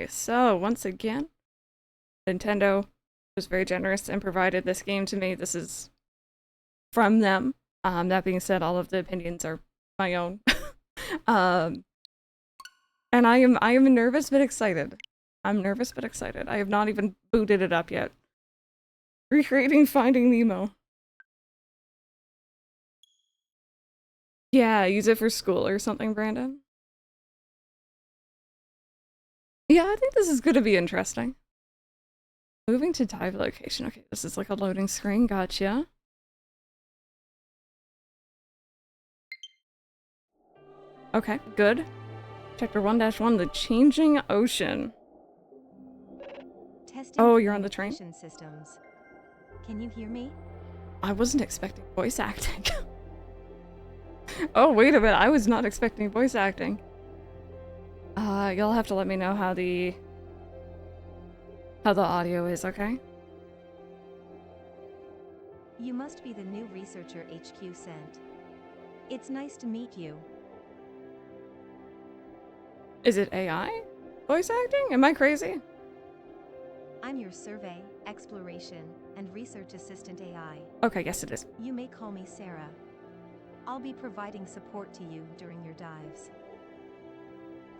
Okay, so once again, Nintendo was very generous and provided this game to me. This is from them. That being said, all of the opinions are my own. And I am nervous but excited. I'm nervous but excited. I have not even booted it up yet. Recreating Finding Nemo. Yeah, use it for school or something, Brandon. Yeah, I think this is gonna be interesting. Moving to dive location. Okay, this is like a loading screen. Gotcha. Okay, good. Chapter 1-1, The Changing Ocean. Testing Oh, you're on the train? Systems. Can you hear me? I wasn't expecting voice acting. Oh, wait a minute. I was not expecting voice acting. You'll have to let me know how the audio is, okay? You must be the new researcher HQ sent. It's nice to meet you. Is it AI voice acting? Am I crazy? I'm your survey, exploration, and research assistant AI. Okay, yes it is. You may call me Sarah. I'll be providing support to you during your dives.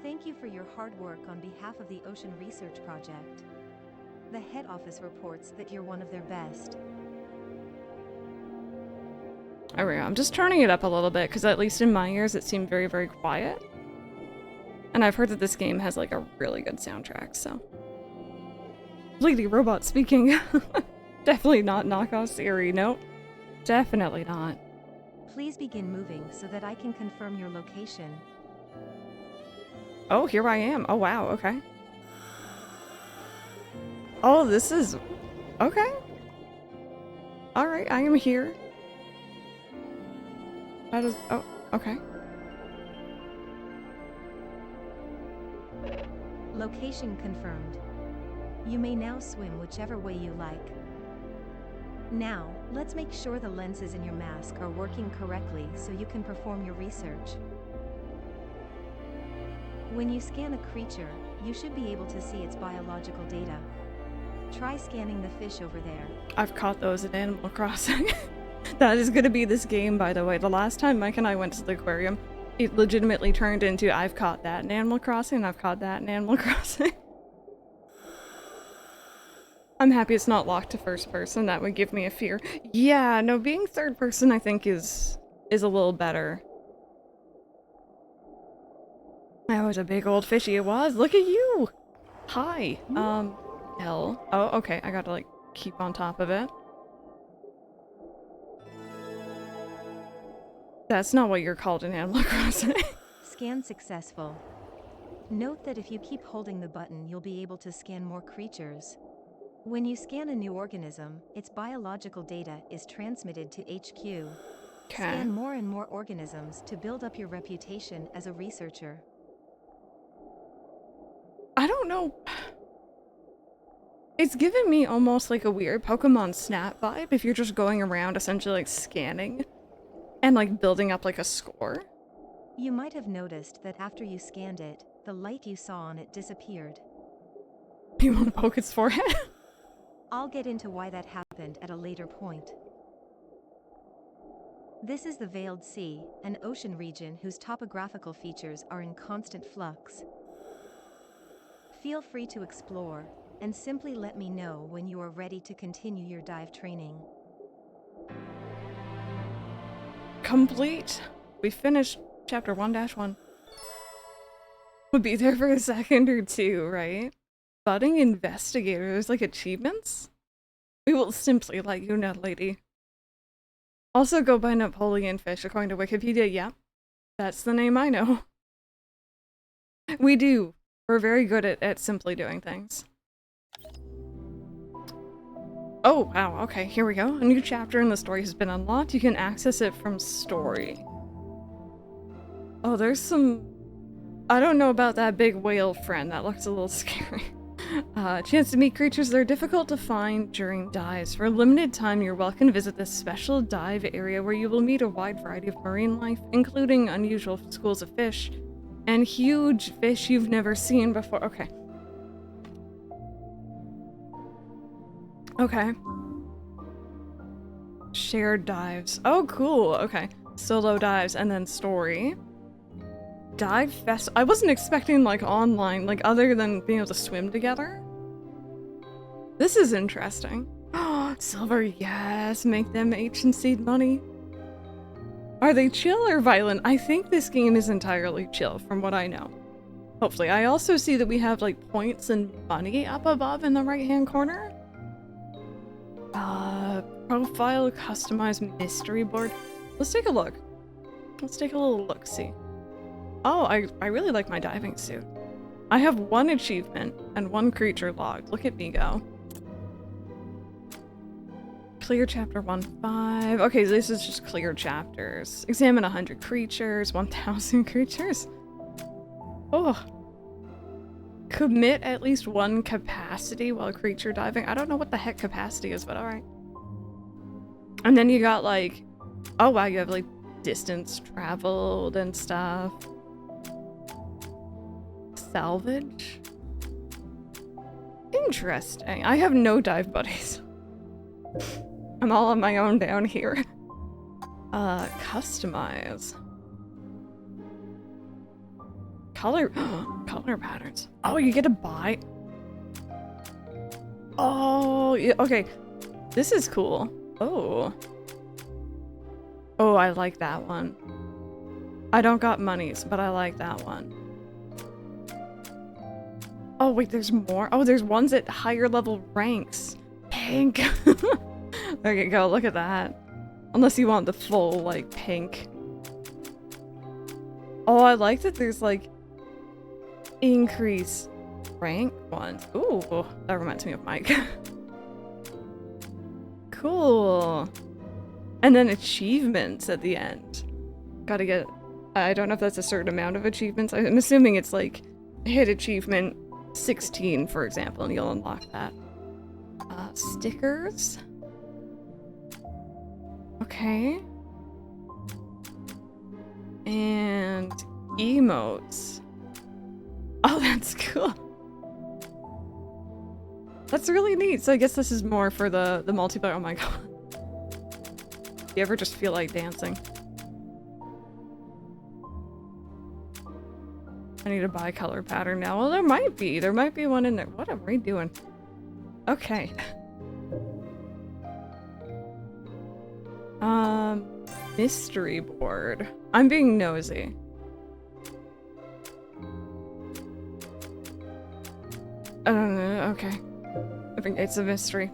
Thank you for your hard work on behalf of the Ocean Research Project. The head office reports that you're one of their best. There we go. I'm just turning it up a little bit because at least in my ears it seemed very, very quiet. And I've heard that this game has like a really good soundtrack, so. Lady Robot speaking. Definitely not knockoff Siri. Nope. Definitely not. Please begin moving so that I can confirm your location. Oh, here I am. Oh, wow. Okay. Oh, this is... Okay. Alright, I am here. That is... Oh, okay. Location confirmed. You may now swim whichever way you like. Now, let's make sure the lenses in your mask are working correctly so you can perform your research. When you scan a creature, you should be able to see its biological data. Try scanning the fish over there. I've caught those in Animal Crossing. That is gonna be this game, by the way. The last time Mike and I went to the aquarium, it legitimately turned into I've caught that in Animal Crossing, and I've caught that in Animal Crossing. I'm happy it's not locked to first person. That would give me a fear. Yeah, no, being third person I think is a little better. That was a big old fishy it was. Look at you! Hi. L. Oh, okay. I gotta like keep on top of it. That's not what you're called in Animal Crossing. Scan successful. Note that if you keep holding the button, you'll be able to scan more creatures. When you scan a new organism, its biological data is transmitted to HQ. Okay. Scan more and more organisms to build up your reputation as a researcher. I don't know. It's given me almost like a weird Pokemon Snap vibe if you're just going around essentially like scanning and like building up like a score. You might have noticed that after you scanned it, the light you saw on it disappeared. You want to poke its forehead? I'll get into why that happened at a later point. This is the Veiled Sea, an ocean region whose topographical features are in constant flux. Feel free to explore, and simply let me know when you are ready to continue your dive training. Complete. We finished chapter 1-1. We'll be there for a second or two, right? Budding investigator. There's like achievements? We will simply let you know, lady. Also go by Napoleon Fish according to Wikipedia. Yeah, that's the name I know. We do. We're very good at simply doing things. Oh, wow. Okay, here we go. A new chapter in the story has been unlocked. You can access it from story. Oh, there's some... I don't know about that big whale friend. That looks a little scary. Chance to meet creatures that are difficult to find during dives. For a limited time, you're welcome to visit this special dive area where you will meet a wide variety of marine life, including unusual schools of fish and huge fish you've never seen before. Okay. Okay. Shared dives. Oh, cool. Okay. Solo dives and then story. Dive fest. I wasn't expecting like online, like other than being able to swim together. This is interesting. Oh, silver, yes. Make them ancient seed money. Are they chill or violent? I think this game is entirely chill from what I know. Hopefully. I also see that we have like points and money up above in the right hand corner. Profile, customized mystery board. Let's take a look. Let's take a little look-see. Oh, I really like my diving suit. I have 1 achievement and 1 creature logged. Look at me go. Clear chapter 1.5. Okay, this is just clear chapters. Examine 100 creatures, 1,000 creatures. Oh. Commit at least 1 capacity while creature diving. I don't know what the heck capacity is, but alright. And then you got like, oh wow, you have like distance traveled and stuff. Salvage? Interesting. I have no dive buddies. I'm all on my own down here. Customize. Color patterns. Oh, you get to buy. Oh, yeah, okay. This is cool. Oh. Oh, I like that one. I don't got monies, but I like that one. Oh, wait, there's more? Oh, there's ones at higher level ranks. Pink. There you go, look at that. Unless you want the full, like, pink. Oh, I like that there's, like, increase rank ones. Ooh, that reminds me of Mike. Cool. And then achievements at the end. Gotta get... I don't know if that's a certain amount of achievements. I'm assuming it's, like, hit achievement 16, for example, and you'll unlock that. Stickers. Okay. And emotes. Oh, that's cool. That's really neat. So I guess this is more for the multiplayer. Oh my god. You ever just feel like dancing? I need a bi-color pattern now. Well, there might be. There might be one in there. What am I doing? Okay. Mystery board. I'm being nosy. I don't know. Okay. I think it's a mystery.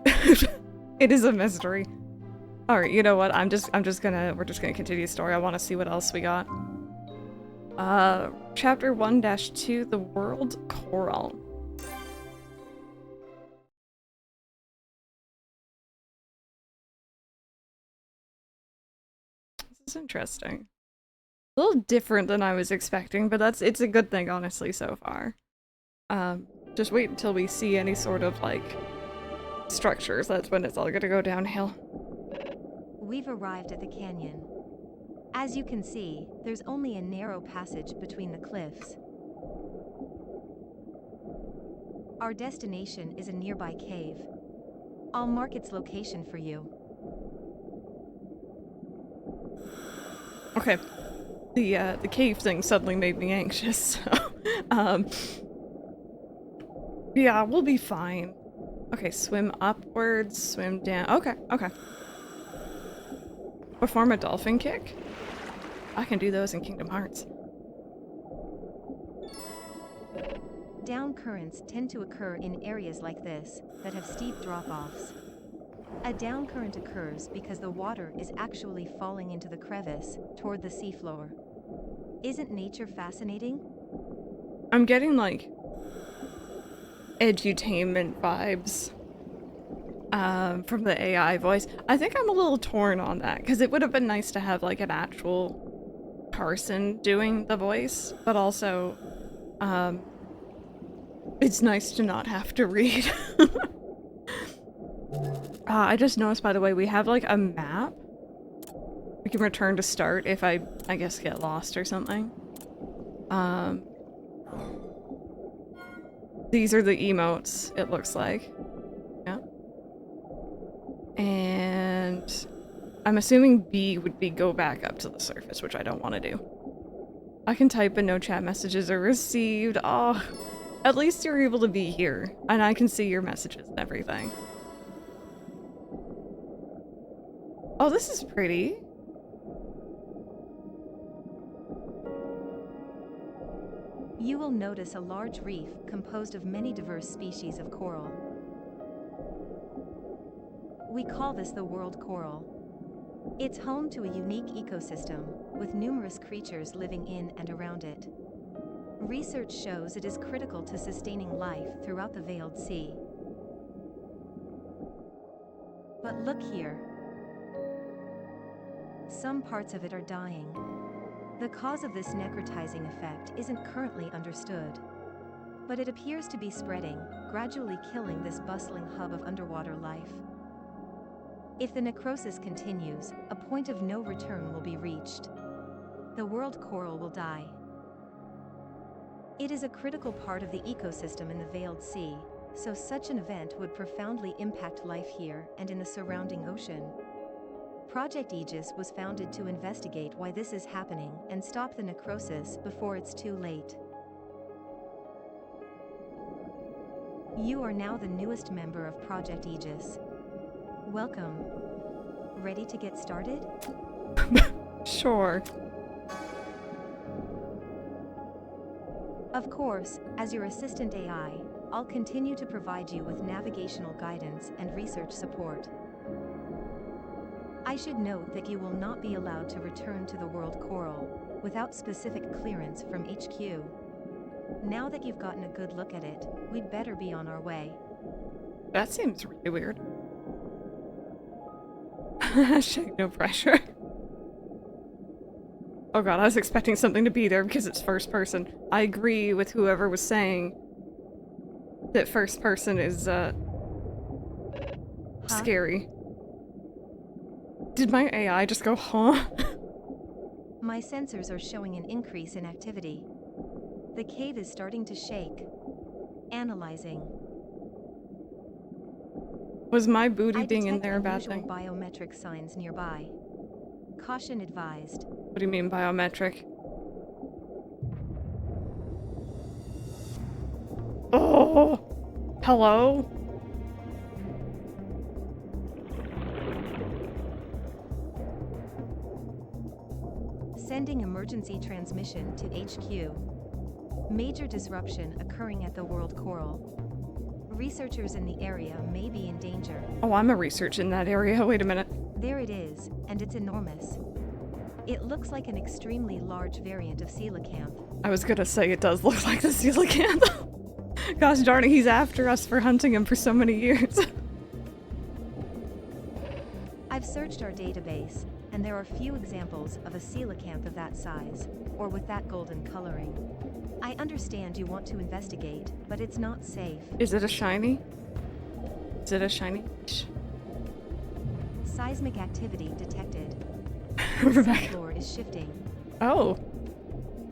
It is a mystery. Alright, you know what? we're just gonna continue the story. I want to see what else we got. Chapter 1-2, The World Coral. This is interesting. A little different than I was expecting, but it's a good thing, honestly, so far. Just wait until we see any sort of, like, structures. That's when it's all gonna go downhill. We've arrived at the canyon. As you can see, there's only a narrow passage between the cliffs. Our destination is a nearby cave. I'll mark its location for you. Okay. The cave thing suddenly made me anxious, so, yeah, we'll be fine. Okay, swim upwards, swim down. Okay, okay. Perform a dolphin kick? I can do those in Kingdom Hearts. Down currents tend to occur in areas like this that have steep drop-offs. A down current occurs because the water is actually falling into the crevice toward the seafloor. Isn't nature fascinating? I'm getting, like, edutainment vibes from the AI voice. I think I'm a little torn on that, because it would have been nice to have, like, an actual person doing the voice, but also, it's nice to not have to read. I just noticed, by the way, we have, like, a map. We can return to start if I guess, get lost or something. These are the emotes, it looks like. Yeah. and I'm assuming B would be go back up to the surface, which I don't want to do. I can type and no chat messages are received. Oh, at least you're able to be here, and I can see your messages and everything. Oh, this is pretty. You will notice a large reef composed of many diverse species of coral. We call this the world coral. It's home to a unique ecosystem, with numerous creatures living in and around it. Research shows it is critical to sustaining life throughout the Veiled Sea. But look here. Some parts of it are dying. The cause of this necrotizing effect isn't currently understood. But it appears to be spreading, gradually killing this bustling hub of underwater life. If the necrosis continues, a point of no return will be reached. The world coral will die. It is a critical part of the ecosystem in the Veiled Sea, so such an event would profoundly impact life here and in the surrounding ocean. Project Aegis was founded to investigate why this is happening and stop the necrosis before it's too late. You are now the newest member of Project Aegis. Welcome. Ready to get started? Sure. Of course, as your assistant AI, I'll continue to provide you with navigational guidance and research support. I should note that you will not be allowed to return to the world coral without specific clearance from HQ. Now that you've gotten a good look at it, we'd better be on our way. That seems really weird. Hashtag no pressure. Oh god, I was expecting something to be there because it's first person. I agree with whoever was saying that first person is, scary. Did my AI just go, huh? My sensors are showing an increase in activity. The cave is starting to shake. Analyzing. Was my booty I being in detect there a bad unusual thing? biometric signs nearby. Caution advised. What do you mean biometric? Oh! Hello? Sending emergency transmission to HQ. Major disruption occurring at the world coral. Researchers in the area may be in danger. Oh, I'm a researcher in that area. Wait a minute. There it is, and it's enormous. It looks like an extremely large variant of coelacanth. I was gonna say it does look like the coelacanth. Gosh darn it, he's after us for hunting him for so many years. I've searched our database, and there are few examples of a coelacanth of that size, or with that golden coloring. I understand you want to investigate, but it's not safe. Is it a shiny? Is it a shiny? Seismic activity detected. Rebecca. The floor is shifting. Oh.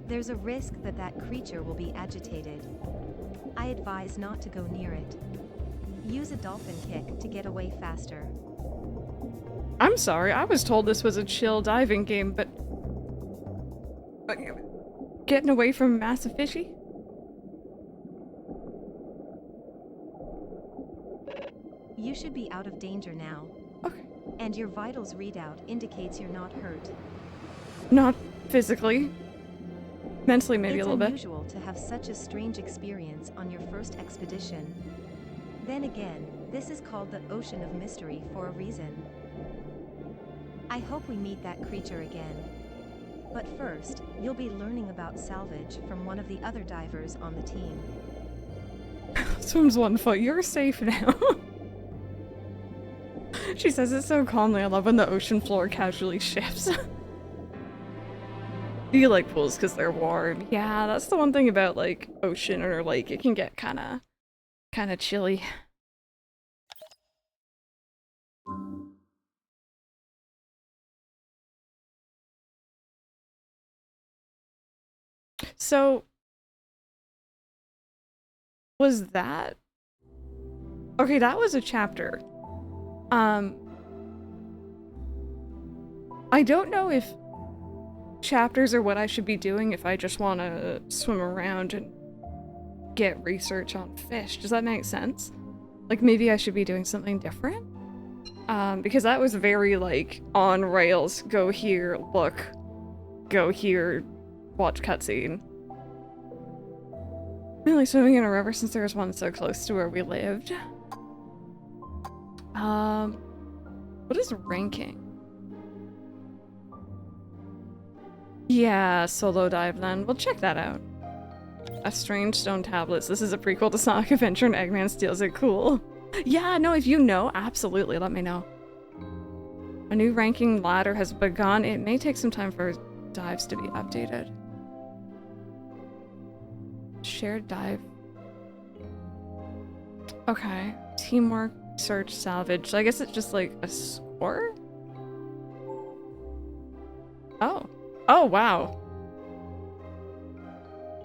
There's a risk that that creature will be agitated. I advise not to go near it. Use a dolphin kick to get away faster. I'm sorry, I was told this was a chill diving game, but getting away from a massive fishy? You should be out of danger now. Okay. And your vitals readout indicates you're not hurt. Not physically. Mentally, maybe a little bit. It's unusual to have such a strange experience on your first expedition. Then again, this is called the Ocean of Mystery for a reason. I hope we meet that creature again. But first, you'll be learning about salvage from one of the other divers on the team. Swims 1 foot. You're safe now. She says it so calmly. I love when the ocean floor casually shifts. Do you like pools because they're warm? Yeah, that's the one thing about like ocean or lake. It can get kind of chilly. So, was that? Okay, that was a chapter. I don't know if chapters are what I should be doing if I just want to swim around and get research on fish. Does that make sense? Like, maybe I should be doing something different? Because that was very, like, on rails. Go here, look. Go here, watch cutscene. Really swimming in a river since there was one so close to where we lived. What is ranking? Yeah, solo dive then. We'll check that out. A Strange Stone Tablets. This is a prequel to Sonic Adventure and Eggman steals it. Cool. Yeah, no, if you know, absolutely let me know. A new ranking ladder has begun. It may take some time for dives to be updated. Shared dive. Okay. Teamwork, search, salvage. So I guess it's just like a score? Oh. Oh, wow.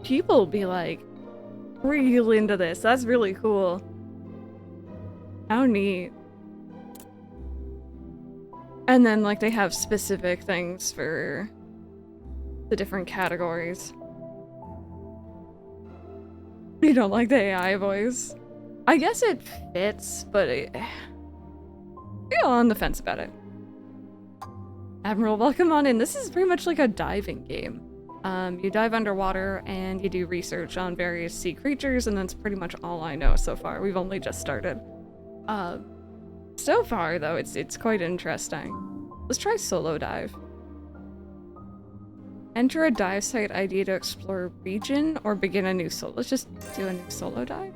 People be like real into this. That's really cool. How neat. And then like they have specific things for the different categories. You don't like the AI voice? I guess it fits, but you're on the fence about it. Admiral, welcome on in. This is pretty much like a diving game. You dive underwater and you do research on various sea creatures, and that's pretty much all I know so far. We've only just started. So far though, it's quite interesting. Let's try solo dive. Enter a dive site ID to explore a region or begin a new solo. Let's just do a new solo dive.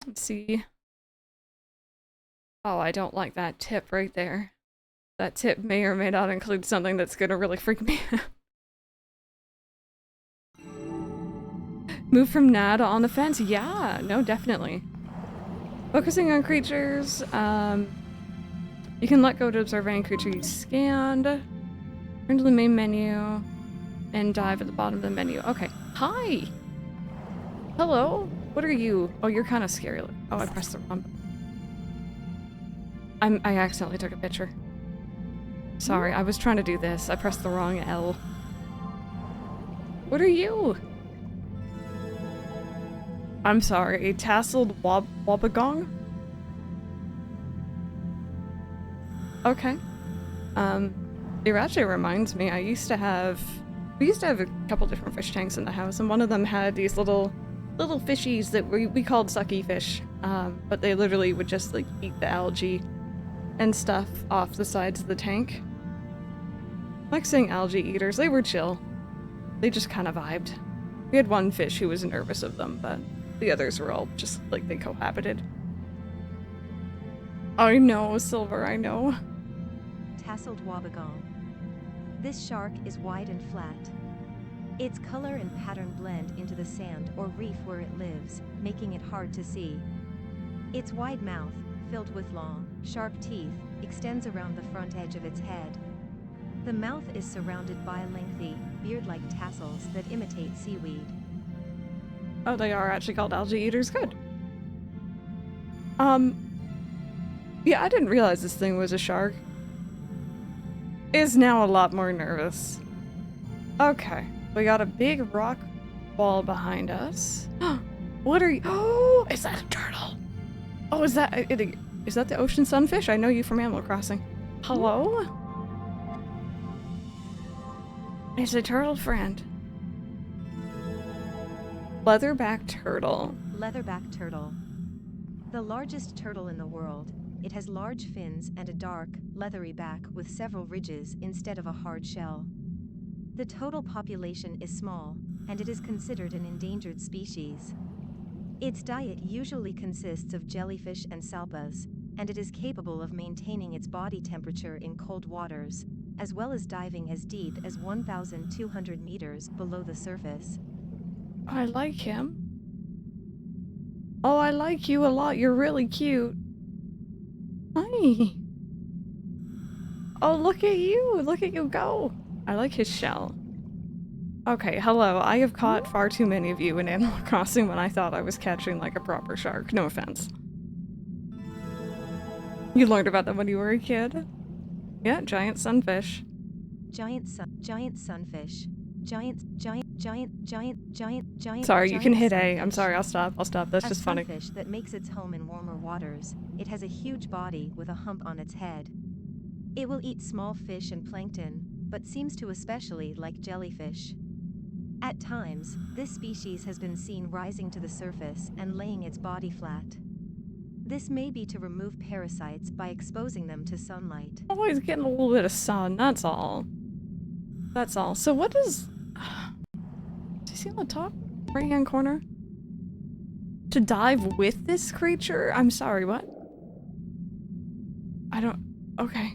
Let's see. Oh, I don't like that tip right there. That tip may or may not include something that's gonna really freak me out. Move from nah to on the fence. Yeah, no, definitely. Focusing on creatures. You can let go to observe any creature you scanned. Turn to the main menu and dive at the bottom of the menu. Okay. Hi! Hello? What are you? Oh, you're kind of scary. Oh, I pressed the wrong button. I accidentally took a picture. Sorry, I was trying to do this. I pressed the wrong L. What are you? I'm sorry, a tasseled wobbegong? Okay. It actually reminds me, we used to have a couple different fish tanks in the house, and one of them had these little fishies that we called sucky fish. But they literally would just like eat the algae and stuff off the sides of the tank. I like saying algae eaters. They were chill. They just kind of vibed. We had one fish who was nervous of them, but the others were all just like they cohabited. I know, Silver, I know. Tasseled wobbegong. This shark is wide and flat. Its color and pattern blend into the sand or reef where it lives, making it hard to see. Its wide mouth, filled with long, sharp teeth, extends around the front edge of its head. The mouth is surrounded by lengthy, beard-like tassels that imitate seaweed. Oh, they are actually called algae eaters. Good. Yeah, I didn't realize this thing was a shark. Is now a lot more nervous. Okay, we got a big rock wall behind us. What are you? Oh, is that a turtle? Oh, is that the ocean sunfish? I know you from Animal Crossing. Hello? It's a turtle friend. Leatherback turtle. Leatherback turtle. The largest turtle in the world, it has large fins and a dark, leathery back with several ridges instead of a hard shell. The total population is small, and it is considered an endangered species. Its diet usually consists of jellyfish and salpas, and it is capable of maintaining its body temperature in cold waters, as well as diving as deep as 1,200 meters below the surface. I like him. Oh, I like you a lot. You're really cute. Hi. Oh, look at you. Look at you go. I like his shell. Okay, hello. I have caught far too many of you in Animal Crossing when I thought I was catching like a proper shark. No offense. You learned about them when you were a kid? Yeah, giant sunfish. Giant sunfish. Giant. Sorry, you can hit A. I'm Sunfish. sorry, I'll stop. That's just funny. A sunfish that makes its home in warmer waters. It has a huge body with a hump on its head. It will eat small fish and plankton, but seems to especially like jellyfish. At times, this species has been seen rising to the surface and laying its body flat. This may be to remove parasites by exposing them to sunlight. Always getting a little bit of sun, that's all. That's all. So what does... Do you see on the top right-hand corner? To dive with this creature? I'm sorry, what? I don't... Okay.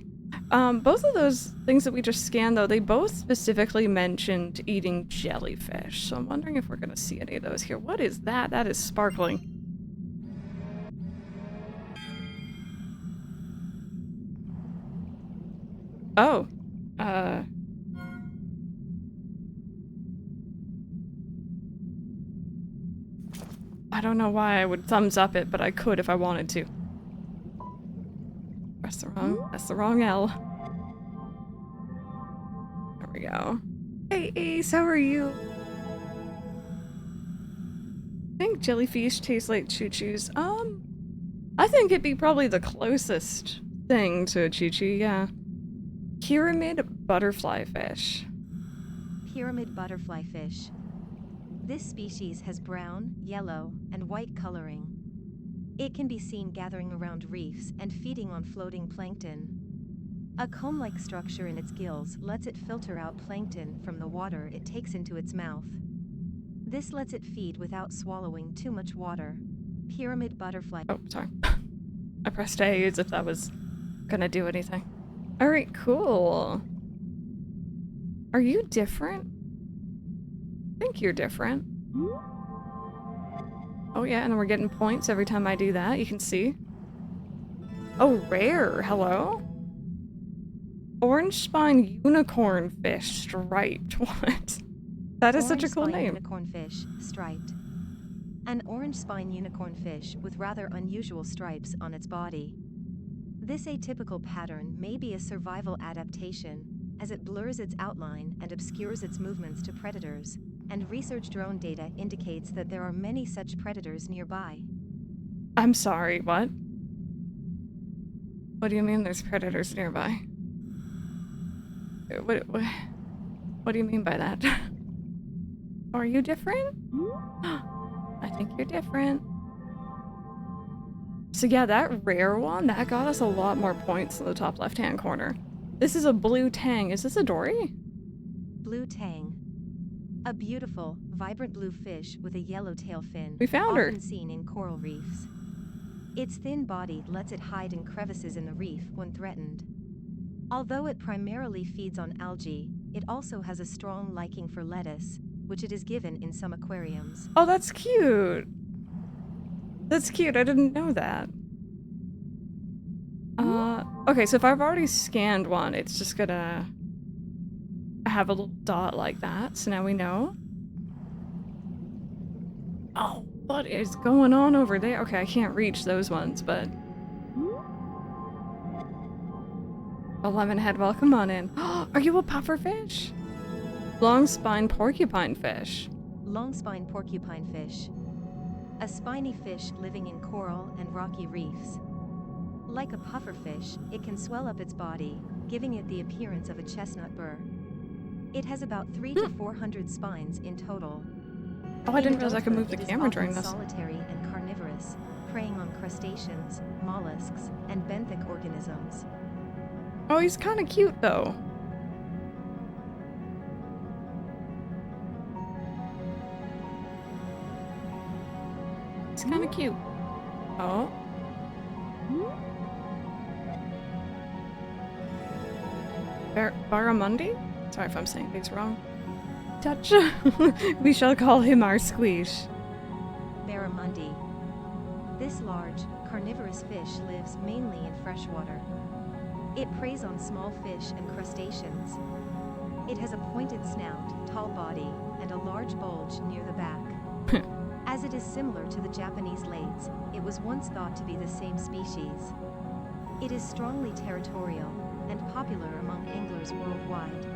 Both of those things that we just scanned, though, they both specifically mentioned eating jellyfish. So I'm wondering if we're going to see any of those here. What is that? That is sparkling. Oh. I don't know why I would thumbs up it, but I could if I wanted to. That's the wrong L. There we go. Hey Ace, how are you? I think jellyfish tastes like choo-choos. I think it'd be probably the closest thing to a choo-choo, yeah. Pyramid butterfly fish. Pyramid butterfly fish. This species has brown, yellow, and white coloring. It can be seen gathering around reefs and feeding on floating plankton. A comb-like structure in its gills lets it filter out plankton from the water it takes into its mouth. This lets it feed without swallowing too much water. Pyramid butterfly. Oh, sorry. I pressed A as if that was gonna do anything. Alright, cool. Are you different? I think you're different. Oh yeah, and then we're getting points every time I do that, you can see. Oh, rare, hello? Orange spine unicorn fish striped, what? That is such a cool name. Unicorn fish, striped. An orange spine unicorn fish with rather unusual stripes on its body. This atypical pattern may be a survival adaptation, as it blurs its outline and obscures its movements to predators, and research drone data indicates that there are many such predators nearby. I'm sorry, what? What do you mean there's predators nearby? What do you mean by that? Are you different? I think you're different. So yeah, that rare one, that got us a lot more points in the top left-hand corner. This is a blue Tang. Is this a dory? Blue Tang. A beautiful, vibrant blue fish with a yellow tail fin. We found her. Often seen in coral reefs. Its thin body lets it hide in crevices in the reef when threatened. Although it primarily feeds on algae, it also has a strong liking for lettuce, which it is given in some aquariums. Oh, that's cute. That's cute. I didn't know that. Okay, so if I've already scanned one, it's just gonna have a little dot like that, so now we know. Oh, what is going on over there? Okay, I can't reach those ones, but... A lemon Headwell, come on in. Are you a pufferfish? Long spine porcupine fish. Long spine porcupine fish. A spiny fish living in coral and rocky reefs. Like a pufferfish, it can swell up its body, giving it the appearance of a chestnut burr. It has about 300 to 400 spines in total. Oh, I didn't realize I could move the camera during this. Solitary and carnivorous, preying on crustaceans, mollusks, and benthic organisms. Oh, he's kind of cute, though. He's kind of cute. Oh. Baramundi? Sorry if I'm saying these wrong. Touch. We shall call him our squeeze. Baramundi. This large, carnivorous fish lives mainly in freshwater. It preys on small fish and crustaceans. It has a pointed snout, tall body, and a large bulge near the back. As it is similar to the Japanese lades, it was once thought to be the same species. It is strongly territorial, and popular among anglers worldwide.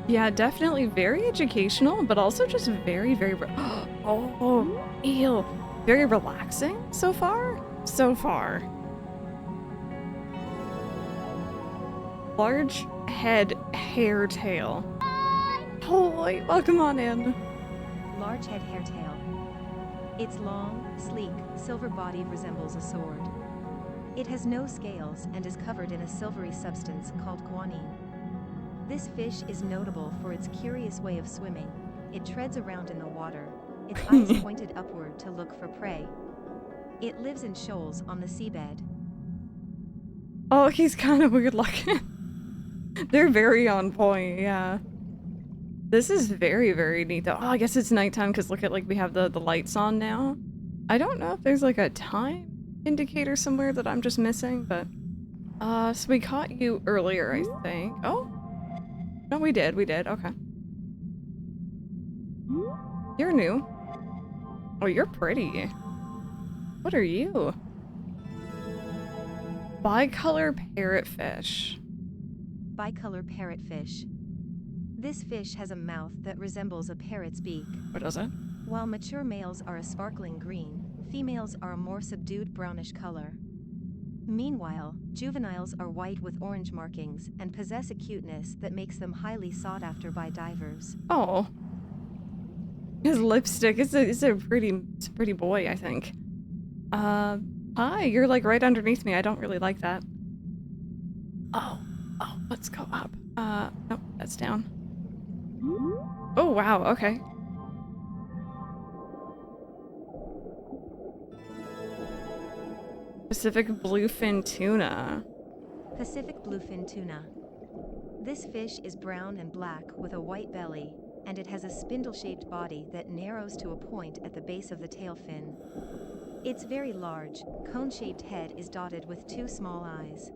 Yeah, definitely very educational, but also just very, very... oh, eel. Very relaxing so far? So far. Large head hairtail. Holy, welcome on in. Large head hairtail. Its long, sleek, silver body resembles a sword. It has no scales and is covered in a silvery substance called guanine. This fish is notable for its curious way of swimming. It treads around in the water, its eyes pointed upward to look for prey. It lives in shoals on the seabed. Oh, he's kind of weird looking. They're very on point, yeah. This is very, very neat though. Oh, I guess it's nighttime because look at, like, we have the lights on now. I don't know if there's like a time indicator somewhere that I'm just missing, but so we caught you earlier, I think. Oh, no, we did, okay. You're new. Oh, you're pretty. What are you? Bicolor parrotfish. Bicolor parrotfish. This fish has a mouth that resembles a parrot's beak. What is it? While mature males are a sparkling green, females are a more subdued brownish color. Meanwhile, juveniles are white with orange markings and possess a cuteness that makes them highly sought after by divers. Oh. His lipstick is a pretty boy, I think. Hi, you're like right underneath me. I don't really like that. Oh, let's go up. Nope, that's down. Oh, wow, okay. Pacific bluefin tuna. Pacific bluefin tuna. This fish is brown and black with a white belly, and it has a spindle-shaped body that narrows to a point at the base of the tail fin. Its very large, cone-shaped head is dotted with two small eyes.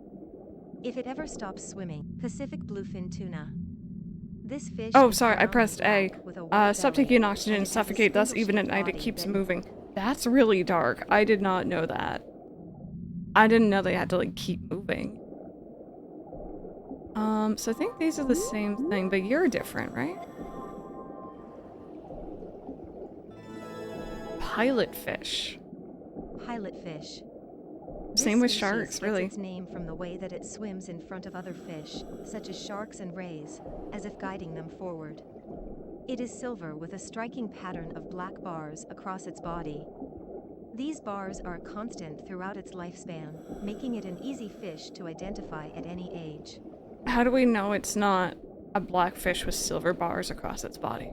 If it ever stops swimming, Pacific bluefin tuna. This fish Oh, is sorry, I brown pressed and A. black with a white Stop belly, taking oxygen and and it has a suffocate, thus even at spindle-shaped night it body keeps that- moving. That's really dark. I did not know that. I didn't know they had to, like, keep moving. So I think these are the same thing, but you're different, right? Pilot fish. Pilot fish. This Same with species sharks, gets really. its name from the way that it swims in front of other fish, such as sharks and rays, as if guiding them forward. It is silver with a striking pattern of black bars across its body. These bars are a constant throughout its lifespan, making it an easy fish to identify at any age. How do we know it's not a black fish with silver bars across its body?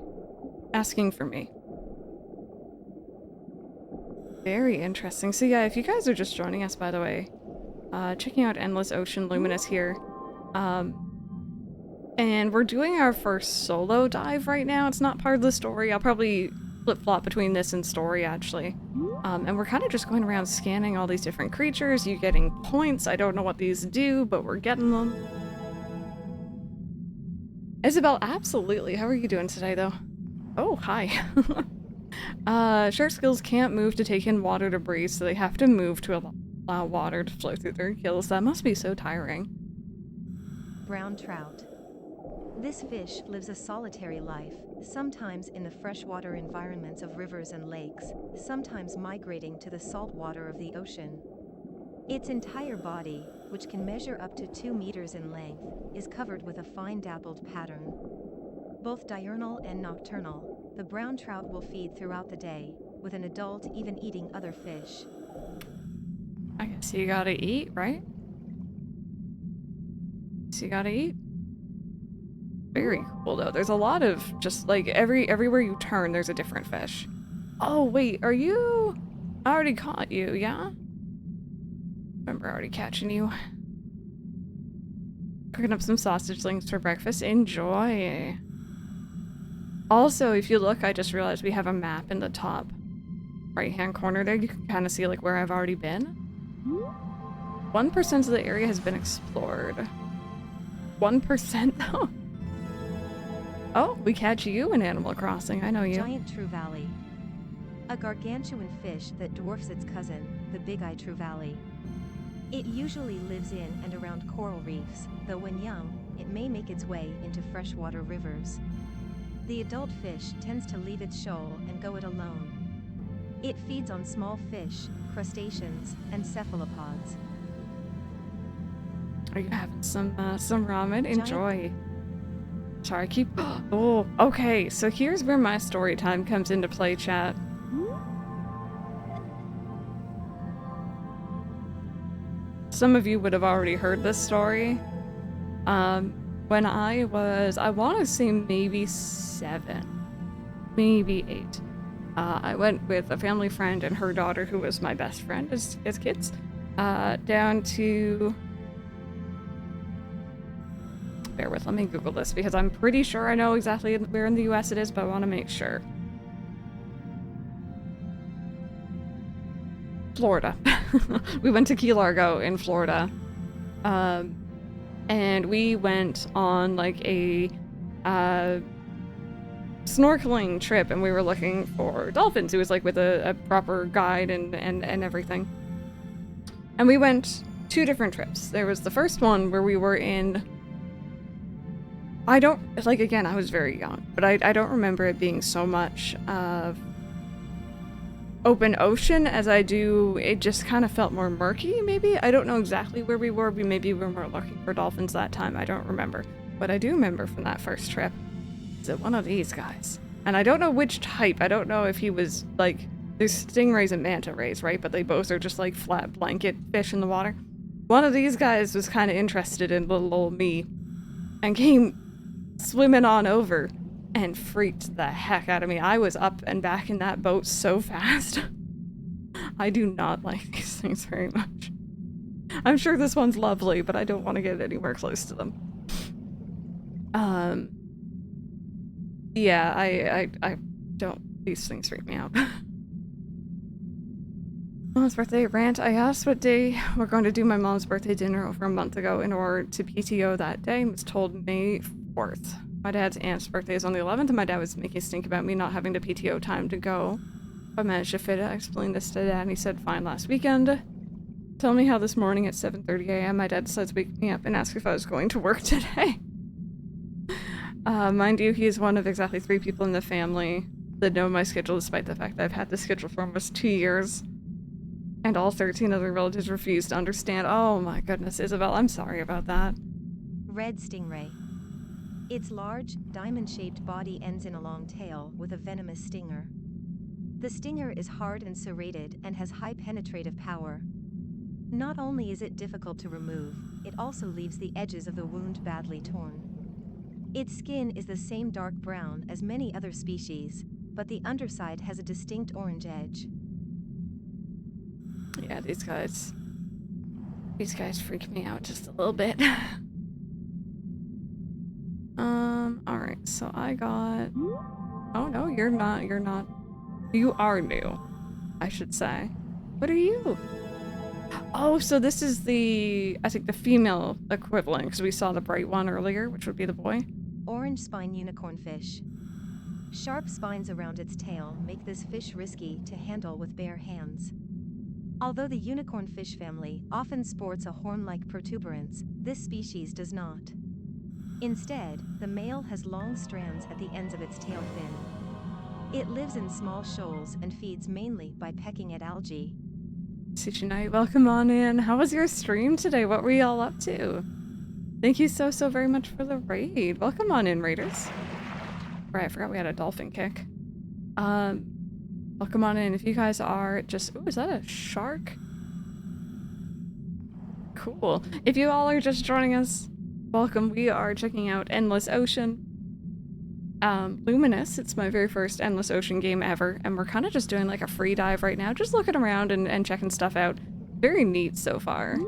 Asking for me. Very interesting. So yeah, if you guys are just joining us, by the way, checking out Endless Ocean Luminous here. And we're doing our first solo dive right now. It's not part of the story. I'll probably flip-flop between this and story, actually. And we're kind of just going around scanning all these different creatures. You getting points. I don't know what these do, but we're getting them. Isabel, absolutely. How are you doing today, though? Oh, hi. Shark skills can't move to take in water to breathe, so they have to move to allow water to flow through their gills. That must be so tiring. Brown trout. This fish lives a solitary life, sometimes in the freshwater environments of rivers and lakes, sometimes migrating to the salt water of the ocean. Its entire body, which can measure up to 2 meters in length, is covered with a fine dappled pattern. Both diurnal and nocturnal, the brown trout will feed throughout the day, with an adult even eating other fish. I guess you gotta eat, right? So you gotta eat. Very cool, though. There's a lot of just, like, everywhere you turn, there's a different fish. Oh, wait, are you... I already caught you, yeah? Remember already catching you. Cooking up some sausage links for breakfast. Enjoy. Also, if you look, I just realized we have a map in the top right-hand corner there. You can kind of see, like, where I've already been. 1% of the area has been explored. 1% though? Oh, we catch you in Animal Crossing. I know you. Giant true-valley. A gargantuan fish that dwarfs its cousin, the big-eye true-valley. It usually lives in and around coral reefs, though when young, it may make its way into freshwater rivers. The adult fish tends to leave its shoal and go it alone. It feeds on small fish, crustaceans, and cephalopods. Are you having some ramen? Enjoy. Sorry, I keep... Oh, okay. So here's where my story time comes into play, chat. Some of you would have already heard this story. When I want to say maybe 7, maybe 8. I went with a family friend and her daughter, who was my best friend as kids, down to... Bear with, let me Google this because I'm pretty sure I know exactly where in the US it is, but I want to make sure. Florida. We went to Key Largo in Florida. And we went on like a snorkeling trip, and we were looking for dolphins. It was like with a proper guide and everything. And we went 2 different trips. There was the first one where we were in... again, I was very young, but I don't remember it being so much of open ocean as I do. It just kind of felt more murky, maybe? I don't know exactly where we were. Maybe we were looking for dolphins that time. I don't remember. But I do remember from that first trip, is it one of these guys? And I don't know which type. I don't know if he was, like, there's stingrays and manta rays, right? But they both are just, like, flat blanket fish in the water. One of these guys was kind of interested in little old me and came swimming on over and freaked the heck out of me. I was up and back in that boat so fast. I do not like these things very much. I'm sure this one's lovely, but I don't want to get anywhere close to them. Yeah, I don't, these things freak me out. Mom's birthday rant. I asked what day we're going to do my mom's birthday dinner over a month ago in order to PTO that day, and was told May 4th. My dad's aunt's birthday is on the 11th, and my dad was making a stink about me not having the PTO time to go. I managed to fit it. I explained this to Dad, and he said fine last weekend. Tell me how this morning at 7:30 a.m. my dad decides to wake me up and ask if I was going to work today. Mind you, he is one of exactly 3 people in the family that know my schedule, despite the fact that I've had this schedule for almost 2 years. And all 13 other relatives refuse to understand. Oh my goodness, Isabel, I'm sorry about that. Red stingray. Its large, diamond-shaped body ends in a long tail with a venomous stinger. The stinger is hard and serrated and has high penetrative power. Not only is it difficult to remove, it also leaves the edges of the wound badly torn. Its skin is the same dark brown as many other species, but the underside has a distinct orange edge. Yeah, these guys freak me out just a little bit. Alright, so I got... Oh no, you're not. You are new, I should say. What are you? Oh, so this is I think the female equivalent, because we saw the bright one earlier, which would be the boy. Orange spine unicornfish. Sharp spines around its tail make this fish risky to handle with bare hands. Although the unicornfish family often sports a horn-like protuberance, this species does not. Instead, the male has long strands at the ends of its tail fin. It lives in small shoals and feeds mainly by pecking at algae. Sushi Knight, welcome on in. How was your stream today? What were you all up to? Thank you so very much for the raid. Welcome on in, raiders. Right, I forgot we had a dolphin kick. Welcome on in. If you guys are just... Ooh, is that a shark? Cool. If you all are just joining us, welcome. We are checking out Endless Ocean. Luminous. It's my very first Endless Ocean game ever, and we're kind of just doing like a free dive right now, just looking around and checking stuff out. Very neat so far.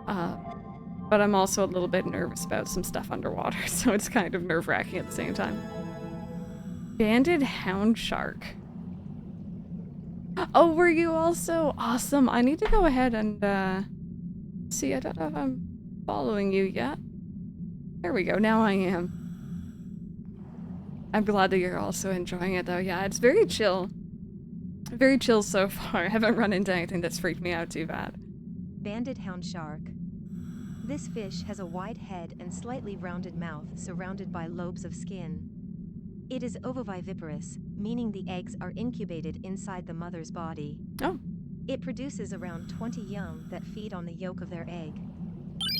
But I'm also a little bit nervous about some stuff underwater, so it's kind of nerve-wracking at the same time. Banded hound shark. Oh, were you also? Awesome. I need to go ahead and see. I don't know if I'm following you yet. There we go. Now I am. I'm glad that you're also enjoying it, though. Yeah, it's very chill. Very chill so far. I haven't run into anything that's freaked me out too bad. Banded hound shark. This fish has a wide head and slightly rounded mouth surrounded by lobes of skin. It is ovoviviparous, meaning the eggs are incubated inside the mother's body. Oh. It produces around 20 young that feed on the yolk of their egg.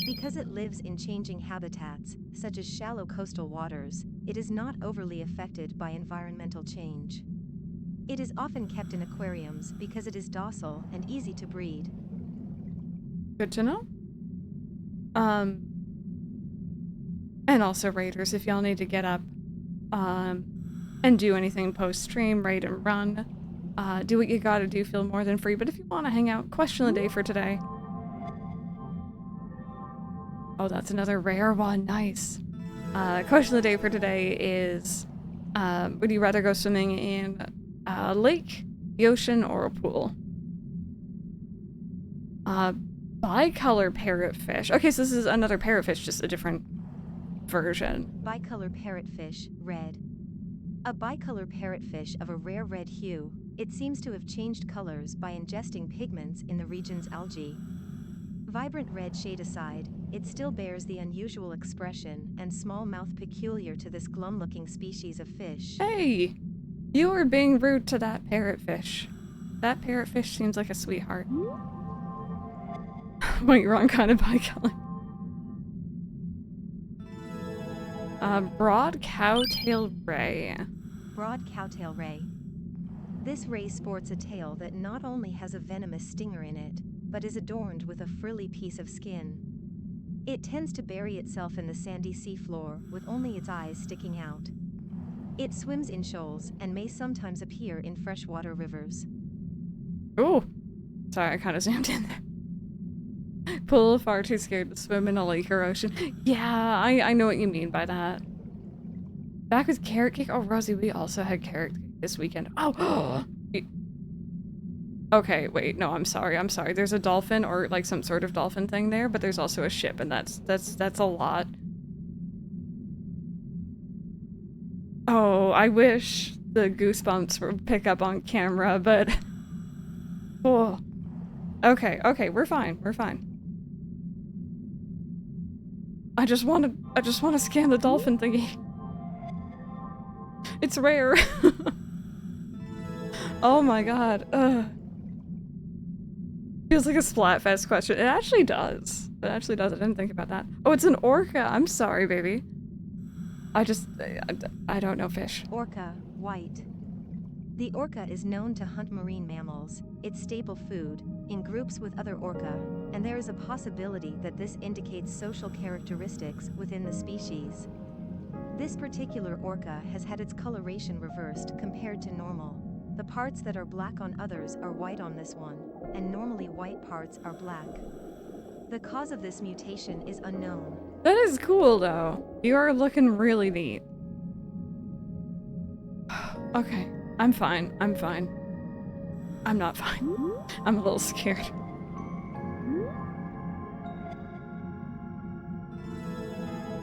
Because it lives in changing habitats, such as shallow coastal waters, it is not overly affected by environmental change. It is often kept in aquariums because it is docile and easy to breed. Good to know. And also Raiders, if y'all need to get up, and do anything post-stream, raid and run, do what you gotta do, feel more than free. But if you want to hang out, question of the day for today. Oh, that's another rare one. Nice. Question of the day for today is, would you rather go swimming in a lake, the ocean, or a pool? Bicolor parrotfish. Okay, so this is another parrotfish, just a different version. Bicolor parrotfish, red. A bicolor parrotfish of a rare red hue, it seems to have changed colors by ingesting pigments in the region's algae. Vibrant red shade aside, it still bears the unusual expression and small mouth peculiar to this glum-looking species of fish. Hey! You are being rude to that parrotfish. That parrotfish seems like a sweetheart. Wait, wrong kind of bicolor. Broad cowtail ray. Broad cowtail ray. This ray sports a tail that not only has a venomous stinger in it, but is adorned with a frilly piece of skin. It tends to bury itself in the sandy seafloor with only its eyes sticking out. It swims in shoals and may sometimes appear in freshwater rivers. Ooh. Sorry, I kind of zoomed in there. Pool, far too scared to swim in a lake or ocean. Yeah, I know what you mean by that. Back with carrot cake. Oh, Rosie, we also had carrot cake this weekend. Oh! Okay, wait, no, I'm sorry. There's a dolphin or like some sort of dolphin thing there, but there's also a ship, and that's a lot. Oh, I wish the goosebumps would pick up on camera, but oh. Okay, we're fine. I just want to scan the dolphin thingy. It's rare. Oh my god. Feels like a Splatfest question. It actually does. I didn't think about that. Oh, it's an orca. I'm sorry, baby. I don't know fish. Orca, white. The orca is known to hunt marine mammals, its staple food, in groups with other orca, and there is a possibility that this indicates social characteristics within the species. This particular orca has had its coloration reversed compared to normal. The parts that are black on others are white on this one, and normally white parts are black. The cause of this mutation is unknown. That is cool, though. You are looking really neat. Okay. I'm fine. I'm not fine. I'm a little scared.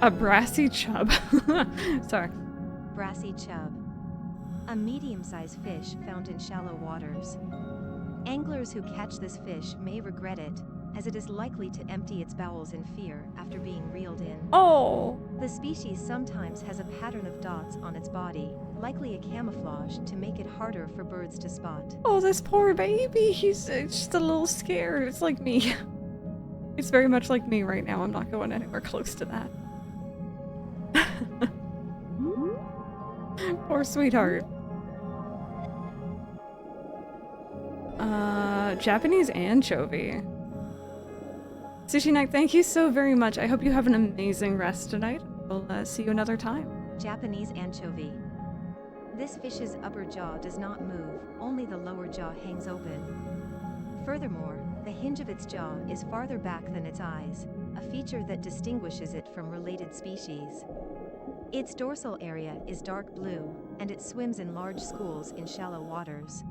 A brassy chub. Sorry. Brassy chub. A medium-sized fish found in shallow waters. Anglers who catch this fish may regret it, as it is likely to empty its bowels in fear after being reeled in. Oh! The species sometimes has a pattern of dots on its body, likely a camouflage to make it harder for birds to spot. Oh, this poor baby! He's just a little scared. It's like me. It's very much like me right now. I'm not going anywhere close to that. Poor sweetheart. Japanese anchovy. Sushi Night, thank you so very much. I hope you have an amazing rest tonight. We'll see you another time. Japanese anchovy. This fish's upper jaw does not move, only the lower jaw hangs open. Furthermore, the hinge of its jaw is farther back than its eyes, a feature that distinguishes it from related species. Its dorsal area is dark blue, and it swims in large schools in shallow waters.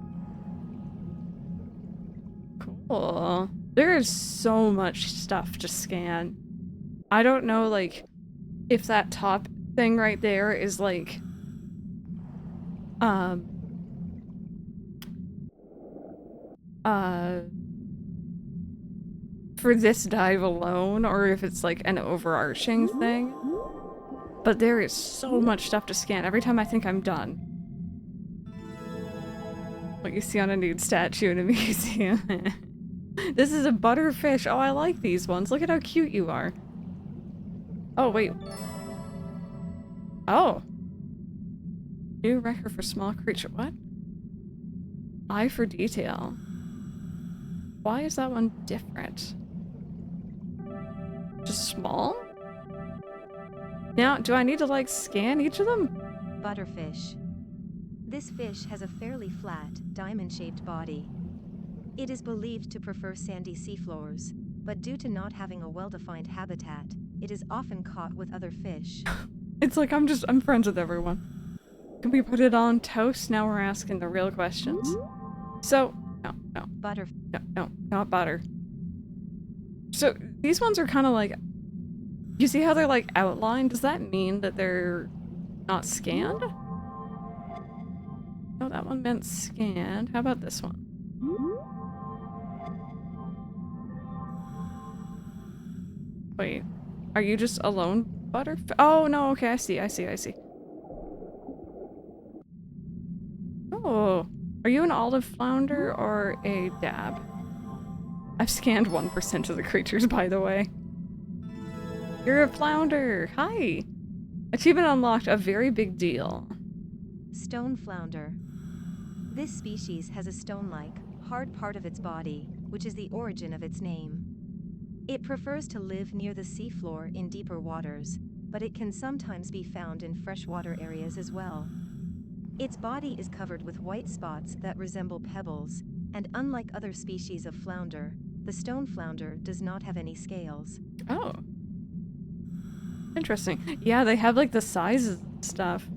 Cool. There is so much stuff to scan. I don't know, like, if that top thing right there is, like, for this dive alone or if it's like an overarching thing. But there is so much stuff to scan every time I think I'm done. What you see on a nude statue in a museum. This is a butterfish. Oh, I like these ones. Look at how cute you are. Oh, wait. Oh. New record for small creature. What? Eye for detail. Why is that one different? Just small? Now, do I need to like scan each of them? Butterfish. This fish has a fairly flat, diamond-shaped body. It is believed to prefer sandy seafloors, but due to not having a well-defined habitat, it is often caught with other fish. It's like I'm friends with everyone. Can we put it on toast? Now we're asking the real questions. So, no. Butter. No, not butter. So, these ones are kind of like, you see how they're like outlined? Does that mean that they're not scanned? No, that one meant scanned. How about this one? Wait, are you just alone, Butterfish? Oh, no, okay, I see. Oh, are you an olive flounder or a dab? I've scanned 1% of the creatures, by the way. You're a flounder! Hi! Achievement unlocked, a very big deal. Stone flounder. This species has a stone-like, hard part of its body, which is the origin of its name. It prefers to live near the seafloor in deeper waters, but it can sometimes be found in freshwater areas as well. Its body is covered with white spots that resemble pebbles, and unlike other species of flounder, the stone flounder does not have any scales. Oh. Interesting. Yeah, they have like the sizes and stuff.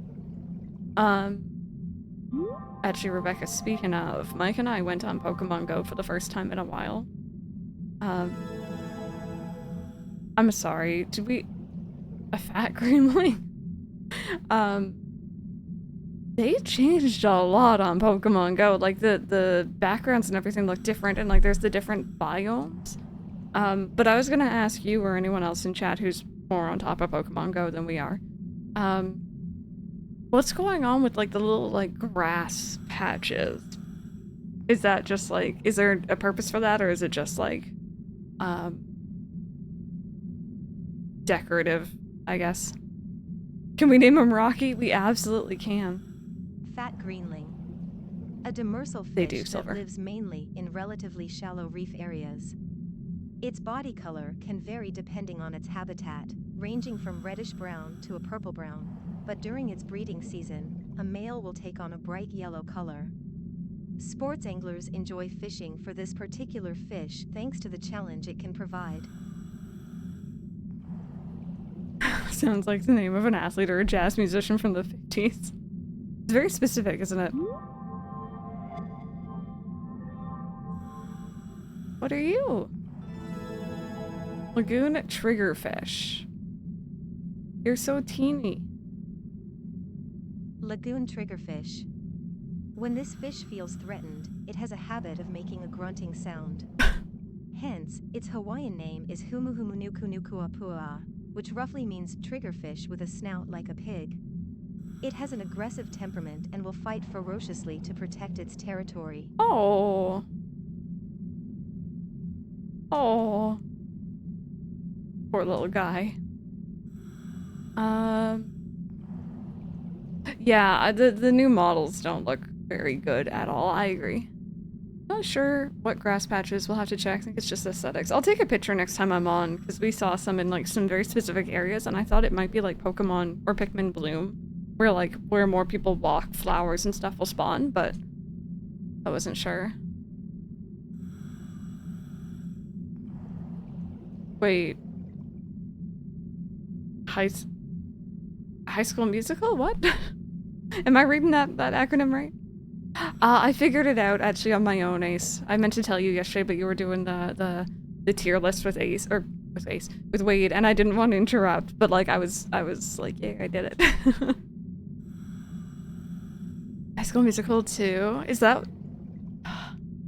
Actually, Rebecca, speaking of, Mike and I went on Pokemon Go for the first time in a while. I'm sorry, did we... A fat greenling? They changed a lot on Pokemon Go. Like, the backgrounds and everything look different, and like, there's the different biomes. But I was gonna ask you or anyone else in chat who's more on top of Pokemon Go than we are. What's going on with like the little like grass patches? Is that just like, is there a purpose for that, or is it just like decorative, I guess? Can we name him Rocky? We absolutely can. Fat greenling. A demersal fish that lives mainly in relatively shallow reef areas. Its body color can vary depending on its habitat, ranging from reddish-brown to a purple-brown, but during its breeding season, a male will take on a bright yellow color. Sports anglers enjoy fishing for this particular fish thanks to the challenge it can provide. Sounds like the name of an athlete or a jazz musician from the 50s. It's very specific, isn't it? What are you? Lagoon triggerfish. You're so teeny. Lagoon triggerfish. When this fish feels threatened, it has a habit of making a grunting sound. Hence, its Hawaiian name is Humuhumunukunukuapua, which roughly means triggerfish with a snout like a pig. It has an aggressive temperament and will fight ferociously to protect its territory. Oh. Oh. Poor little guy. Yeah, the new models don't look very good at all. I agree. Not sure what grass patches. We'll have to check. I think it's just aesthetics. I'll take a picture next time I'm on, because we saw some in like some very specific areas, and I thought it might be like Pokemon or Pikmin Bloom, where more people walk, flowers and stuff will spawn, but I wasn't sure. Wait. High School Musical? What? Am I reading that acronym right? I figured it out actually on my own, Ace. I meant to tell you yesterday, but you were doing the tier list with with Wade, and I didn't want to interrupt, but like I was like, yeah, I did it. High School Musical 2? Is that...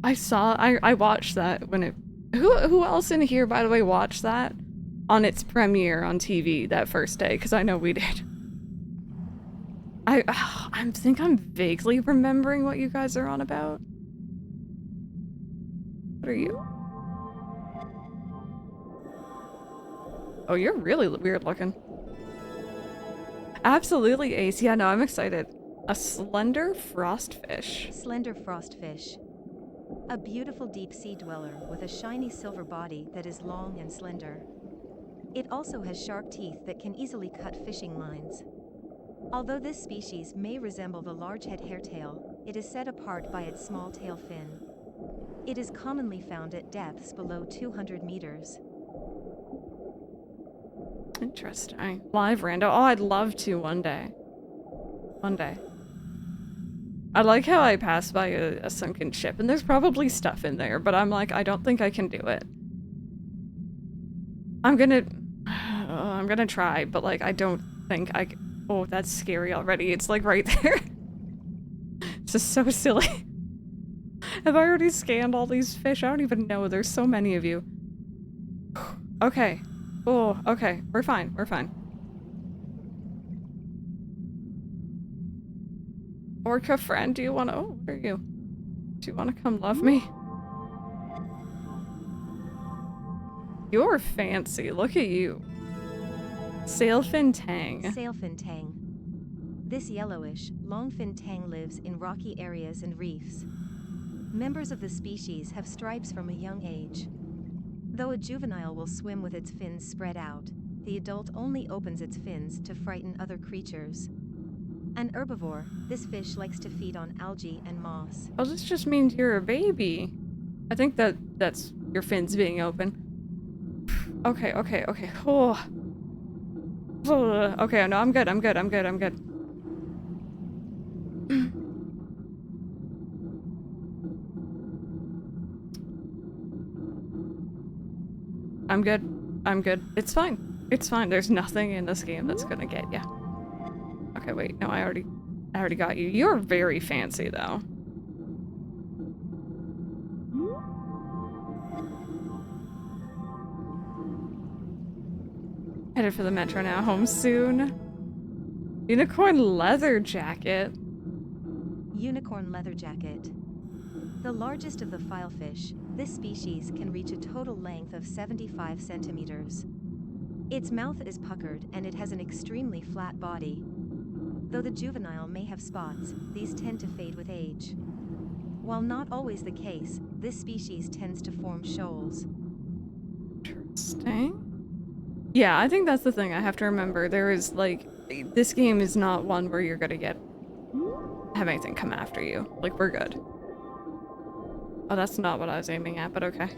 I watched that when it Who else in here, by the way, watched that on its premiere on TV that first day? Because I know we did. I think I'm vaguely remembering what you guys are on about. What are you? Oh, you're really weird looking. Absolutely, Ace. Yeah, no, I'm excited. A slender frostfish. Slender frostfish. A beautiful deep sea dweller with a shiny silver body that is long and slender. It also has sharp teeth that can easily cut fishing lines. Although this species may resemble the large-head hairtail, it is set apart by its small tail fin. It is commonly found at depths below 200 meters. Interesting. Live rando. Oh, I'd love to one day. One day. I like how I passed by a sunken ship, and there's probably stuff in there, but I'm like, I don't think I can do it. I'm gonna try, but like, I don't think I can. Oh, that's scary already. It's like right there. It's just so silly. Have I already scanned all these fish? I don't even know. There's so many of you. Okay. Oh, okay. We're fine. We're fine. Orca friend, do you want to... Oh, what are you? Do you want to come love me? You're fancy. Look at you. Sailfin Tang. Sailfin Tang. This yellowish, longfin tang lives in rocky areas and reefs. Members of the species have stripes from a young age. Though a juvenile will swim with its fins spread out, the adult only opens its fins to frighten other creatures. An herbivore, this fish likes to feed on algae and moss. Oh, this just means you're a baby. I think that's your fins being open. Okay, okay, okay. Oh. Okay, no, I'm good, I'm good, I'm good, I'm good. I'm good. I'm good. It's fine. It's fine. There's nothing in this game that's gonna get ya. Okay, wait. No, I already got you. You're very fancy, though. Headed for the metro now. Home soon. Unicorn leather jacket. Unicorn leather jacket. The largest of the filefish, this species can reach a total length of 75 centimeters. Its mouth is puckered and it has an extremely flat body. Though the juvenile may have spots, these tend to fade with age. While not always the case, this species tends to form shoals. Interesting. Yeah, I think that's the thing I have to remember. There is, like, this game is not one where you're gonna have anything come after you. Like, we're good. Oh, that's not what I was aiming at, but okay.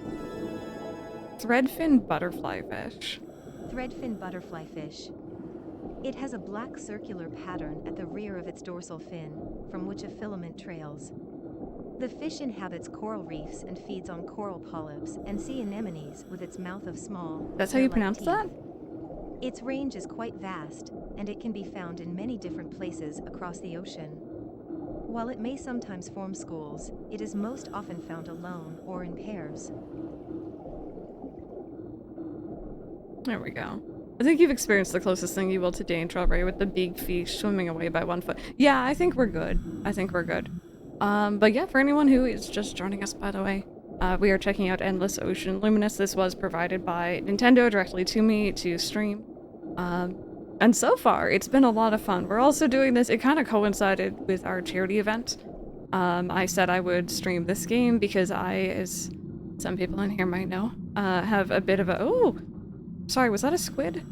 Threadfin butterfly fish. Threadfin butterfly fish. It has a black circular pattern at the rear of its dorsal fin, from which a filament trails. The fish inhabits coral reefs and feeds on coral polyps and sea anemones with its mouth of small. That's how you pronounce that? Its range is quite vast, and it can be found in many different places across the ocean. While it may sometimes form schools, it is most often found alone or in pairs. There we go. I think you've experienced the closest thing you will to danger already with the big fish swimming away by 1 foot. Yeah, I think we're good. I think we're good. But yeah, for anyone who is just joining us, by the way, we are checking out Endless Ocean Luminous. This was provided by Nintendo directly to me to stream. And so far, it's been a lot of fun. We're also doing this, it kind of coincided with our charity event. I said I would stream this game because I, as some people in here might know, have a bit of a... Oh! Sorry, was that a squid?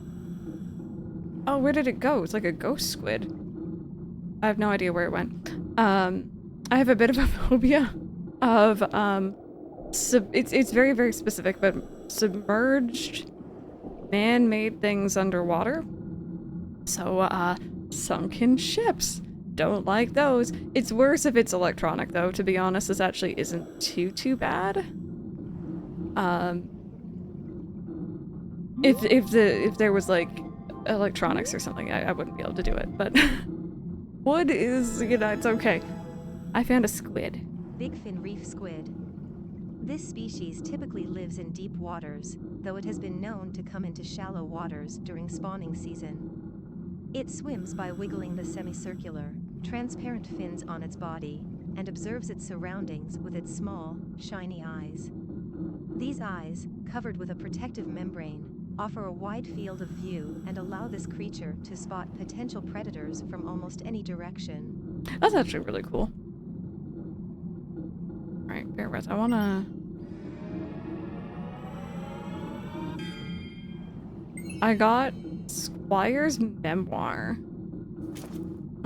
Oh, where did it go? It's like a ghost squid. I have no idea where it went. I have a bit of a phobia of, it's very, very specific, but submerged man-made things underwater. So, sunken ships. Don't like those. It's worse if it's electronic, though, to be honest. This actually isn't too bad. If there was, like, electronics or something, I wouldn't be able to do it, but wood is, you know, it's okay. I found a squid. Bigfin reef squid. This species typically lives in deep waters, though it has been known to come into shallow waters during spawning season. It swims by wiggling the semicircular, transparent fins on its body, and observes its surroundings with its small, shiny eyes. These eyes, covered with a protective membrane, offer a wide field of view and allow this creature to spot potential predators from almost any direction. That's actually really cool. Alright, bear with. I wanna... I got Squire's Memoir.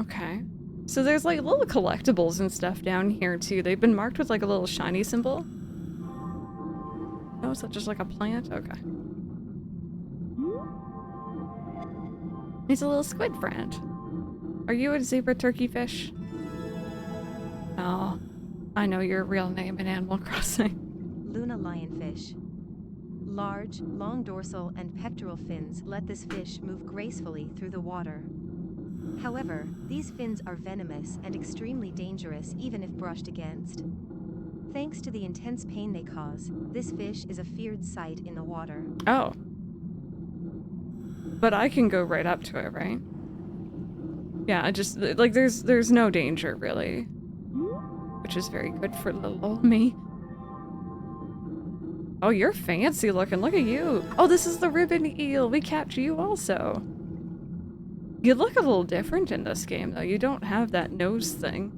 Okay. So there's like little collectibles and stuff down here too. They've been marked with like a little shiny symbol. Oh, is that just like a plant? Okay. He's a little squid friend. Are you a zebra turkey fish? Oh, I know your real name in Animal Crossing. Luna lionfish. Large, long dorsal and pectoral fins let this fish move gracefully through the water. However, these fins are venomous and extremely dangerous even if brushed against. Thanks to the intense pain they cause, this fish is a feared sight in the water. Oh. But I can go right up to it, right? Yeah, I just, like, there's no danger, really. Which is very good for little old me. Oh, you're fancy looking. Look at you. Oh, this is the Ribbon Eel. We capture you also. You look a little different in this game, though. You don't have that nose thing.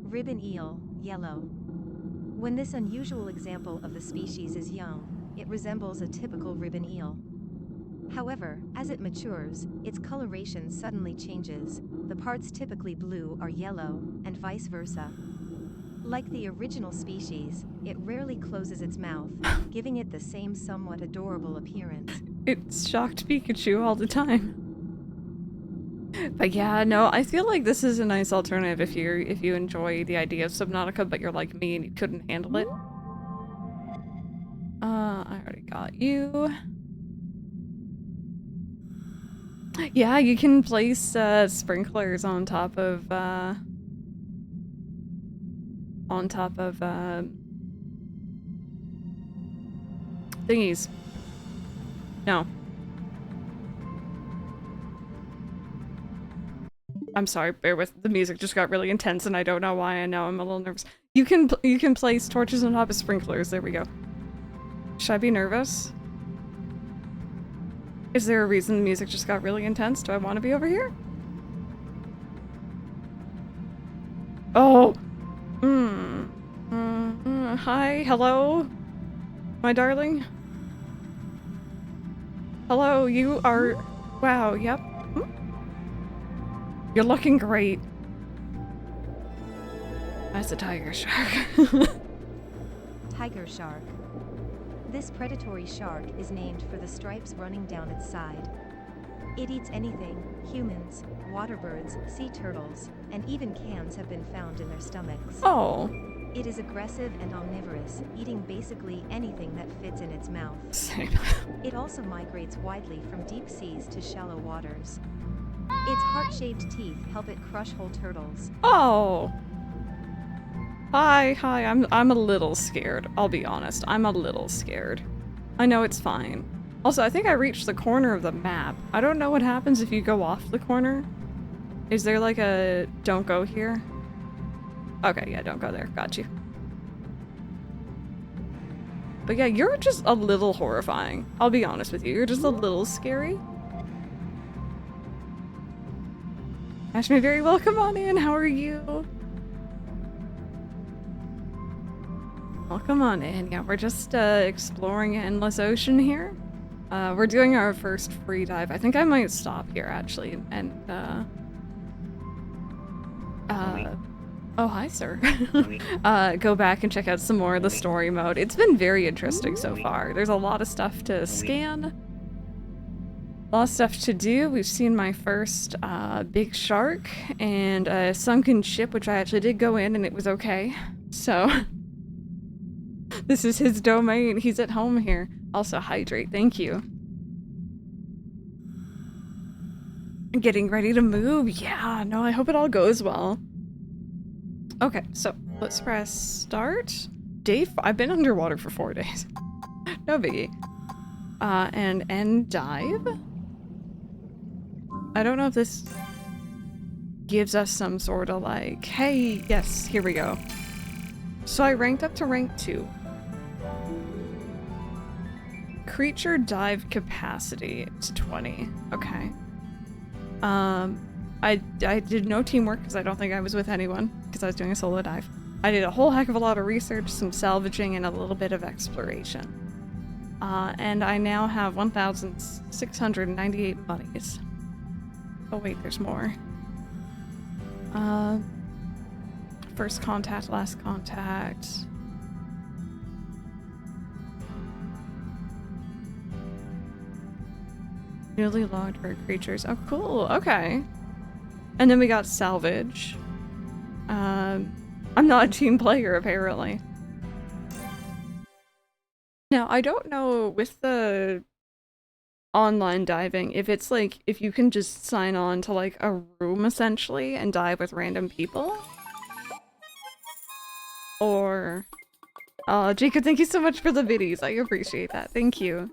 Ribbon eel, yellow. When this unusual example of the species is young, it resembles a typical ribbon eel. However, as it matures, its coloration suddenly changes. The parts typically blue are yellow, and vice versa. Like the original species, it rarely closes its mouth, giving it the same somewhat adorable appearance. It's shocked Pikachu all the time. But yeah, no, I feel like this is a nice alternative if you enjoy the idea of Subnautica, but you're like me and you couldn't handle it. I already got you. Yeah, you can place sprinklers on top of thingies. No. I'm sorry, bear with, the music just got really intense and I don't know why, and now I'm a little nervous. You can place torches on top of sprinklers, there we go. Should I be nervous? Is there a reason the music just got really intense? Do I want to be over here? Oh! Hi, hello? My darling? Hello, you are... Wow, yep. You're looking great. That's a tiger shark. Tiger shark. This predatory shark is named for the stripes running down its side. It eats anything: humans, water birds, sea turtles, and even cans have been found in their stomachs. Oh. It is aggressive and omnivorous, eating basically anything that fits in its mouth. Same. It also migrates widely from deep seas to shallow waters. Its heart-shaped teeth help it crush whole turtles. Oh. Hi, I'm a little scared. I'll be honest. I'm a little scared. I know it's fine. Also, I think I reached the corner of the map. I don't know what happens if you go off the corner. Is there like a don't go here? Okay, yeah, don't go there. Got you. But yeah, you're just a little horrifying. I'll be honest with you. You're just a little scary. Ashmi, very well. Come on in. How are you? Well, come on in. Yeah, we're just exploring Endless Ocean here. We're doing our first free dive. I think I might stop here actually and oh, hi, sir. Go back and check out some more of the story mode. It's been very interesting so far. There's a lot of stuff to scan. A lot of stuff to do. We've seen my first big shark and a sunken ship, which I actually did go in and it was okay. So, this is his domain. He's at home here. Also, hydrate. Thank you. Getting ready to move. Yeah, no, I hope it all goes well. Okay, so let's press start. I've been underwater for 4 days. No biggie. And end dive? I don't know if this gives us some sort of like, hey, yes, here we go. So I ranked up to rank 2. Creature dive capacity to 20. Okay. I did no teamwork because I don't think I was with anyone because I was doing a solo dive. I did a whole heck of a lot of research, some salvaging, and a little bit of exploration. And I now have 1,698 monies. Oh wait, there's more. First contact, last contact. Newly logged rare creatures. Oh, cool. Okay. And then we got salvage. I'm not a team player, apparently. Now, I don't know with the online diving if it's like, if you can just sign on to like a room essentially and dive with random people. Or... Jacob, thank you so much for the biddies. I appreciate that. Thank you.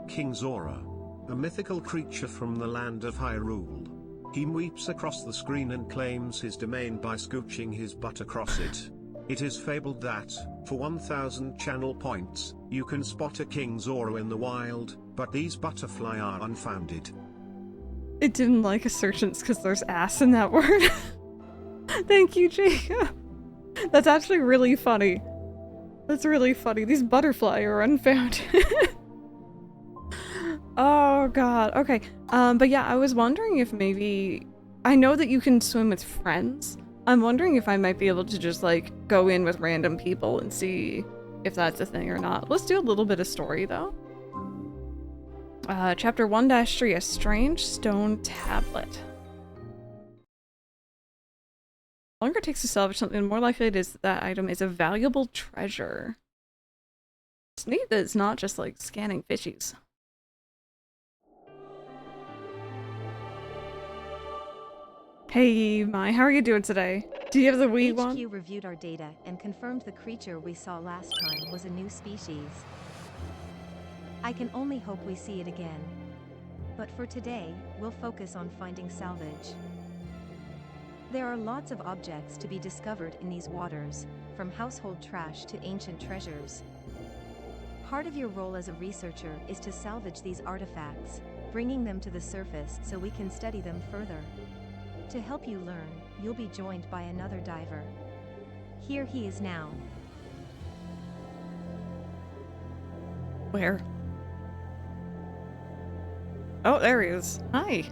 King Zora, a mythical creature from the land of Hyrule. He weeps across the screen and claims his domain by scooching his butt across it. It is fabled that, for 1,000 channel points, you can spot a King Zora in the wild, but these butterfly are unfounded. It didn't like assertions because there's ass in that word. Thank you, Jacob. That's actually really funny. That's really funny. These butterfly are unfounded. Oh god. Okay. But yeah, I was wondering if maybe... I know that you can swim with friends. I'm wondering if I might be able to just like go in with random people and see if that's a thing or not. Let's do a little bit of story though. Chapter 1-3, a strange stone tablet. The longer it takes to salvage something, the more likely it is that item is a valuable treasure. It's neat that it's not just like scanning fishies. Hey, Mai, how are you doing today? Do you have the wee one? HQ reviewed our data and confirmed the creature we saw last time was a new species. I can only hope we see it again. But for today, we'll focus on finding salvage. There are lots of objects to be discovered in these waters, from household trash to ancient treasures. Part of your role as a researcher is to salvage these artifacts, bringing them to the surface so we can study them further. To help you learn, you'll be joined by another diver. Here he is now. Where? Oh, there he is. Hi.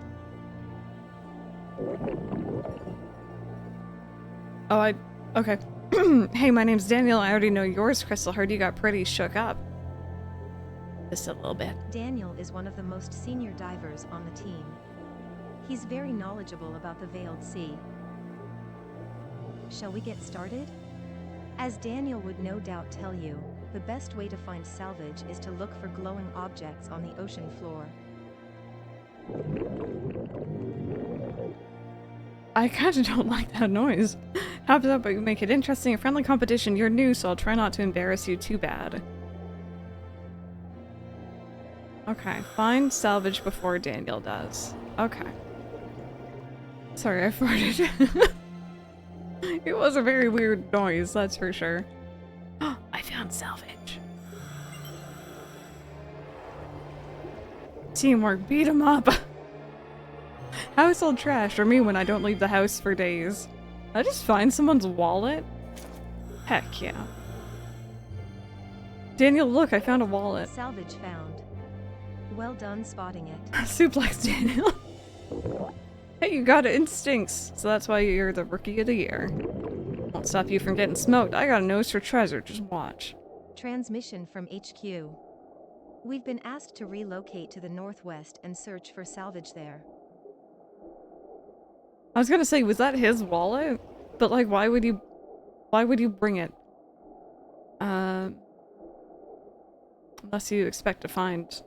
Oh, okay. Hey, my name's Daniel. I already know yours, Crystal. Heard you got pretty shook up. Just a little bit. Daniel is one of the most senior divers on the team. He's very knowledgeable about the Veiled Sea. Shall we get started? As Daniel would no doubt tell you, the best way to find salvage is to look for glowing objects on the ocean floor. I kinda don't like that noise. How about you make it interesting, a friendly competition? You're new, so I'll try not to embarrass you too bad. Okay, find salvage before Daniel does. Okay. Sorry, I farted. It was a very weird noise, that's for sure. I found salvage. Teamwork, beat 'em up. Household trash, or me when I don't leave the house for days. I just find someone's wallet? Heck yeah. Daniel, look, I found a wallet. Salvage found. Well done spotting it. Suplex Daniel. Hey, you got instincts, so that's why you're the rookie of the year. Won't stop you from getting smoked. I got a nose for treasure, just watch. Transmission from HQ. We've been asked to relocate to the northwest and search for salvage there. I was gonna say, was that his wallet? But like, why would you bring it? Unless you expect to find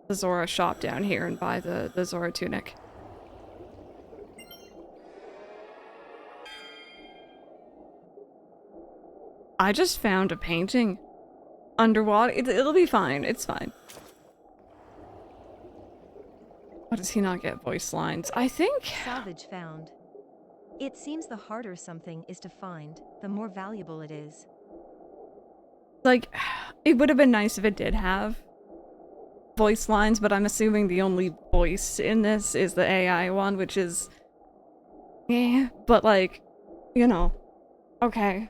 the Zora shop down here and buy the Zora tunic. I just found a painting underwater. It'll be fine. It's fine. Why does he not get voice lines? I think... Salvage found. It seems the harder something is to find, the more valuable it is. Like, it would have been nice if it did have voice lines, but I'm assuming the only voice in this is the AI one, which is... yeah, but like, you know, okay,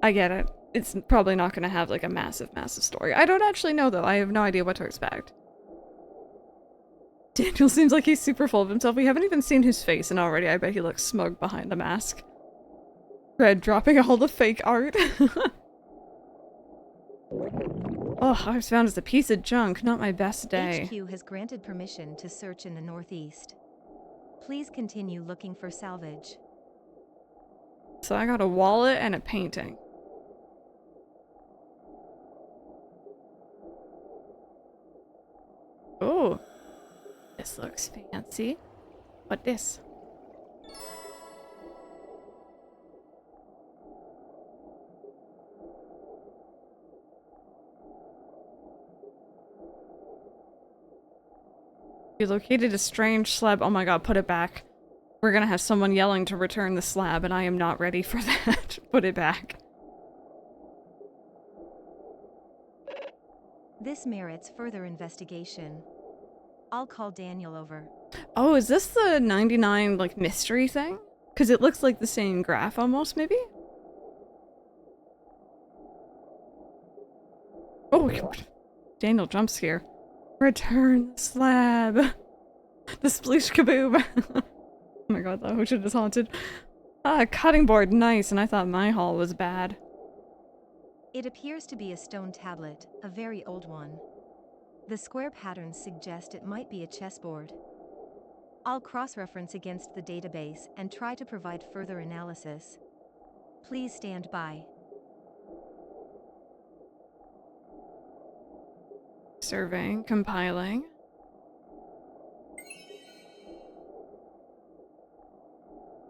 I get it. It's probably not going to have like a massive, massive story. I don't actually know though. I have no idea what to expect. Daniel seems like he's super full of himself. We haven't even seen his face, and already I bet he looks smug behind the mask. Red dropping all the fake art. Oh, I was found as a piece of junk. Not my best day. HQ has granted permission to search in the northeast. Please continue looking for salvage. So I got a wallet and a painting. Oh, this looks fancy. What this? You located a strange slab. Oh my god, put it back. We're gonna have someone yelling to return the slab, and I am not ready for that. Put it back. This merits further investigation. I'll call Daniel over. Oh, is this the 99, like, mystery thing? Because it looks like the same graph almost, maybe? Oh, God. Daniel jump scare. Return the slab. The sploosh kaboob. Oh my god, that ocean is haunted. Ah, cutting board, nice, and I thought my haul was bad. It appears to be a stone tablet, a very old one. The square patterns suggest it might be a chessboard. I'll cross-reference against the database and try to provide further analysis. Please stand by. Surveying, compiling.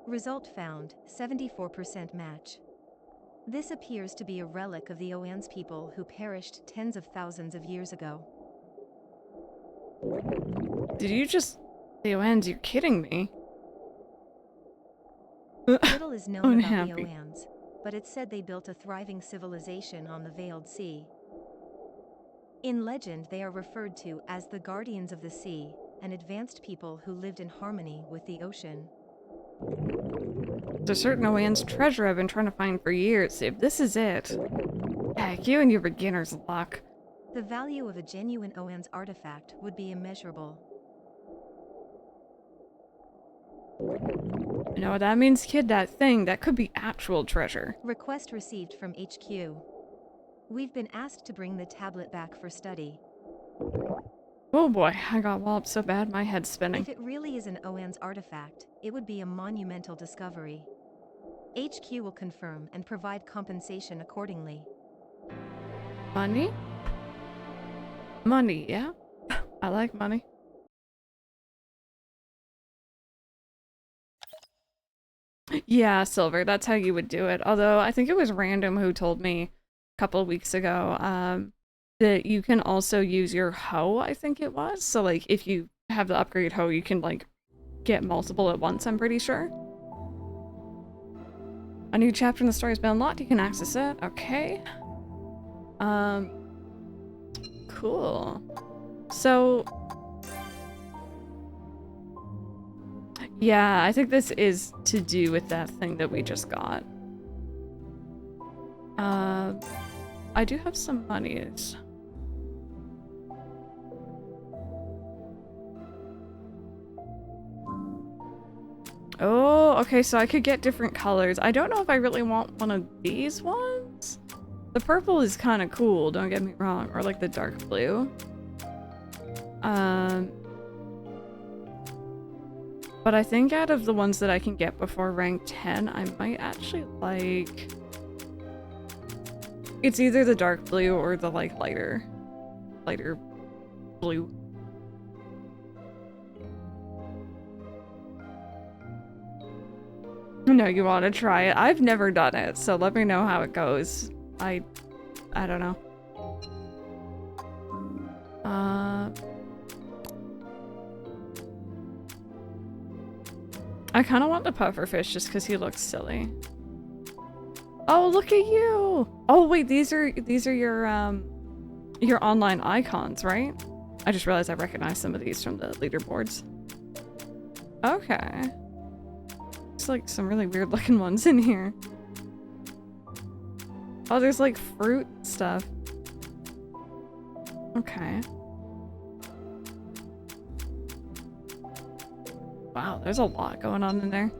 Result found, 74% match. This appears to be a relic of the Oan's people who perished tens of thousands of years ago. Did you just... The Oans, you're kidding me. Little is known about Unhappy. the Oans, but it's said they built a thriving civilization on the Veiled Sea. In legend, they are referred to as the Guardians of the Sea, an advanced people who lived in harmony with the ocean. There's a certain Oan's treasure I've been trying to find for years. If this is it... Heck, you and your beginner's luck. The value of a genuine Oan's artifact would be immeasurable. You know what that means, kid? That thing, that could be actual treasure. Request received from HQ. We've been asked to bring the tablet back for study. Oh boy, I got walloped so bad my head's spinning. If it really is an Oan's artifact, it would be a monumental discovery. HQ will confirm and provide compensation accordingly. Money? Money, yeah? I like money. Yeah, silver, that's how you would do it. Although, I think it was Random who told me a couple of weeks ago, that you can also use your hoe, I think it was. So, like, if you have the upgrade hoe, you can, like, get multiple at once, I'm pretty sure. A new chapter in the story has been unlocked. You can access it. Okay. Cool. So... yeah, I think this is to do with that thing that we just got. I do have some monies. Oh, okay, so I could get different colors. I don't know if I really want one of these ones. The purple is kind of cool, don't get me wrong. Or like the dark blue. But I think out of the ones that I can get before rank 10, I might actually like... It's either the dark blue or the, like, lighter blue. No, you want to try it? I've never done it, so let me know how it goes. I don't know. I kind of want the pufferfish just because he looks silly. Oh, look at you! Oh wait, these are your online icons, right? I just realized I recognize some of these from the leaderboards. Okay. There's like some really weird looking ones in here. Oh, there's like fruit stuff. Okay. Wow, there's a lot going on in there.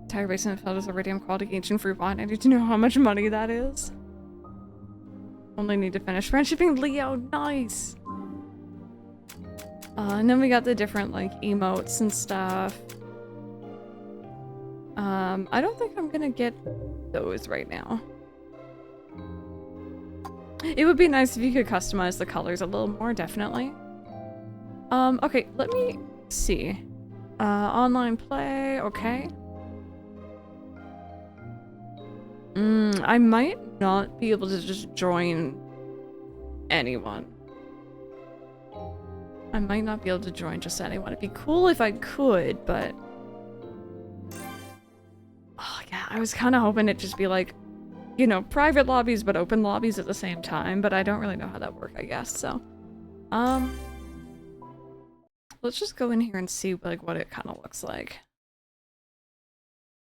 Entire basin filled with iridium quality ancient fruit wine. I need to know how much money that is. Only need to finish friendshipping Leo. Nice. And then we got the different like emotes and stuff. I don't think I'm gonna get those right now. It would be nice if you could customize the colors a little more, definitely. Okay, let me see. Online play, okay. I might not be able to just join anyone. I might not be able to join just anyone. It'd be cool if I could, but... Oh, yeah, I was kind of hoping it'd just be like, you know, private lobbies but open lobbies at the same time, but I don't really know how that works, I guess, so. Let's just go in here and see, like, what it kind of looks like.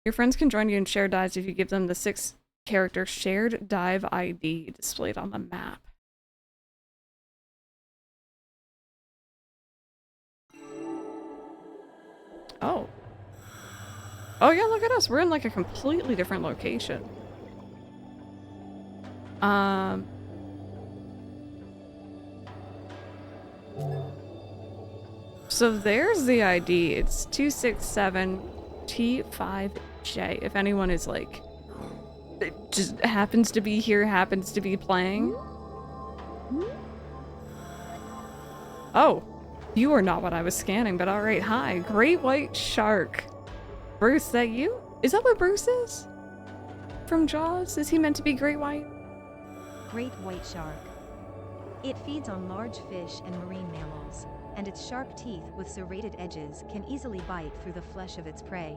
Your friends can join you in shared dives if you give them the 6-character shared dive ID displayed on the map. Oh. Oh yeah, look at us. We're in like a completely different location. So there's the ID. It's 267T5J. If anyone is like, it just happens to be here, happens to be playing. Oh, you are not what I was scanning, but alright, hi. Great white shark. Bruce, that you? Is that what Bruce is? From Jaws? Is he meant to be great white? Great white shark. It feeds on large fish and marine mammals, and its sharp teeth with serrated edges can easily bite through the flesh of its prey.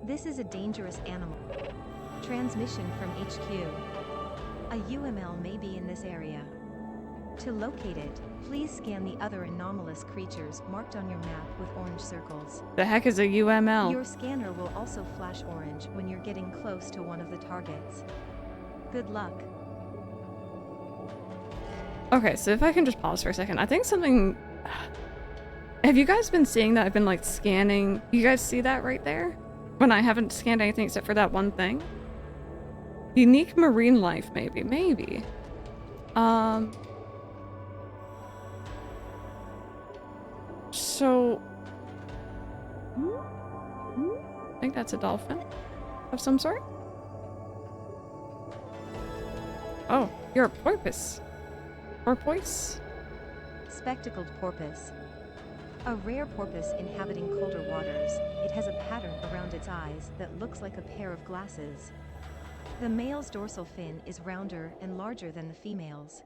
This is a dangerous animal. Transmission from HQ. A UML may be in this area. To locate it, please scan the other anomalous creatures marked on your map with orange circles. The heck is a UML? Your scanner will also flash orange when you're getting close to one of the targets. Good luck. Okay, so if I can just pause for a second. I think something... Have you guys been seeing that I've been like scanning? You guys see that right there? When I haven't scanned anything except for that one thing? Unique marine life, maybe. Maybe. So... I think that's a dolphin of some sort. Oh, you're a porpoise. Porpoise? Spectacled porpoise. A rare porpoise inhabiting colder waters, it has a pattern around its eyes that looks like a pair of glasses. The male's dorsal fin is rounder and larger than the female's.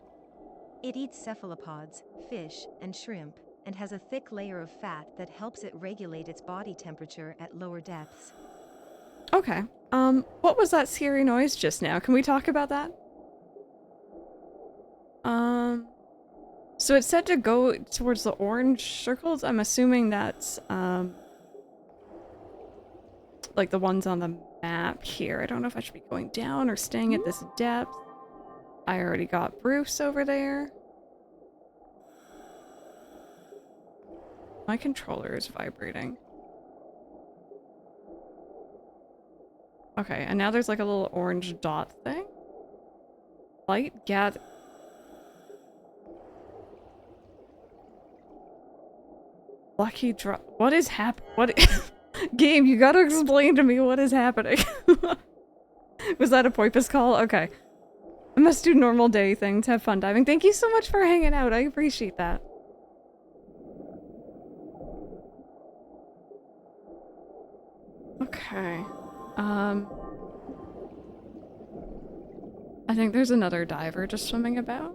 It eats cephalopods, fish, and shrimp, and has a thick layer of fat that helps it regulate its body temperature at lower depths. Okay. What was that scary noise just now? Can we talk about that? So it said to go towards the orange circles. I'm assuming that's, like the ones on the map here. I don't know if I should be going down or staying at this depth. I already got Bruce over there. My controller is vibrating. Okay, and now there's like a little orange dot thing. Light gather. Lucky drop. What is what game, you gotta explain to me what is happening. Was that a porpoise call? Okay. I must do normal day things, have fun diving. Thank you so much for hanging out. I appreciate that. Okay. I think there's another diver just swimming about.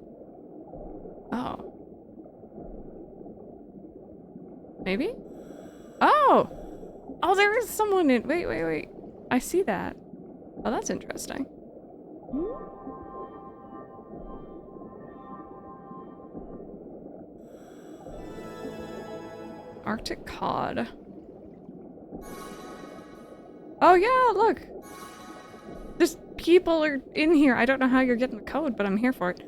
Oh. Maybe? Oh! Oh, there is someone in- wait. I see that. Oh, that's interesting. Arctic cod. Oh yeah, look! There's people are in here. I don't know how you're getting the code, but I'm here for it.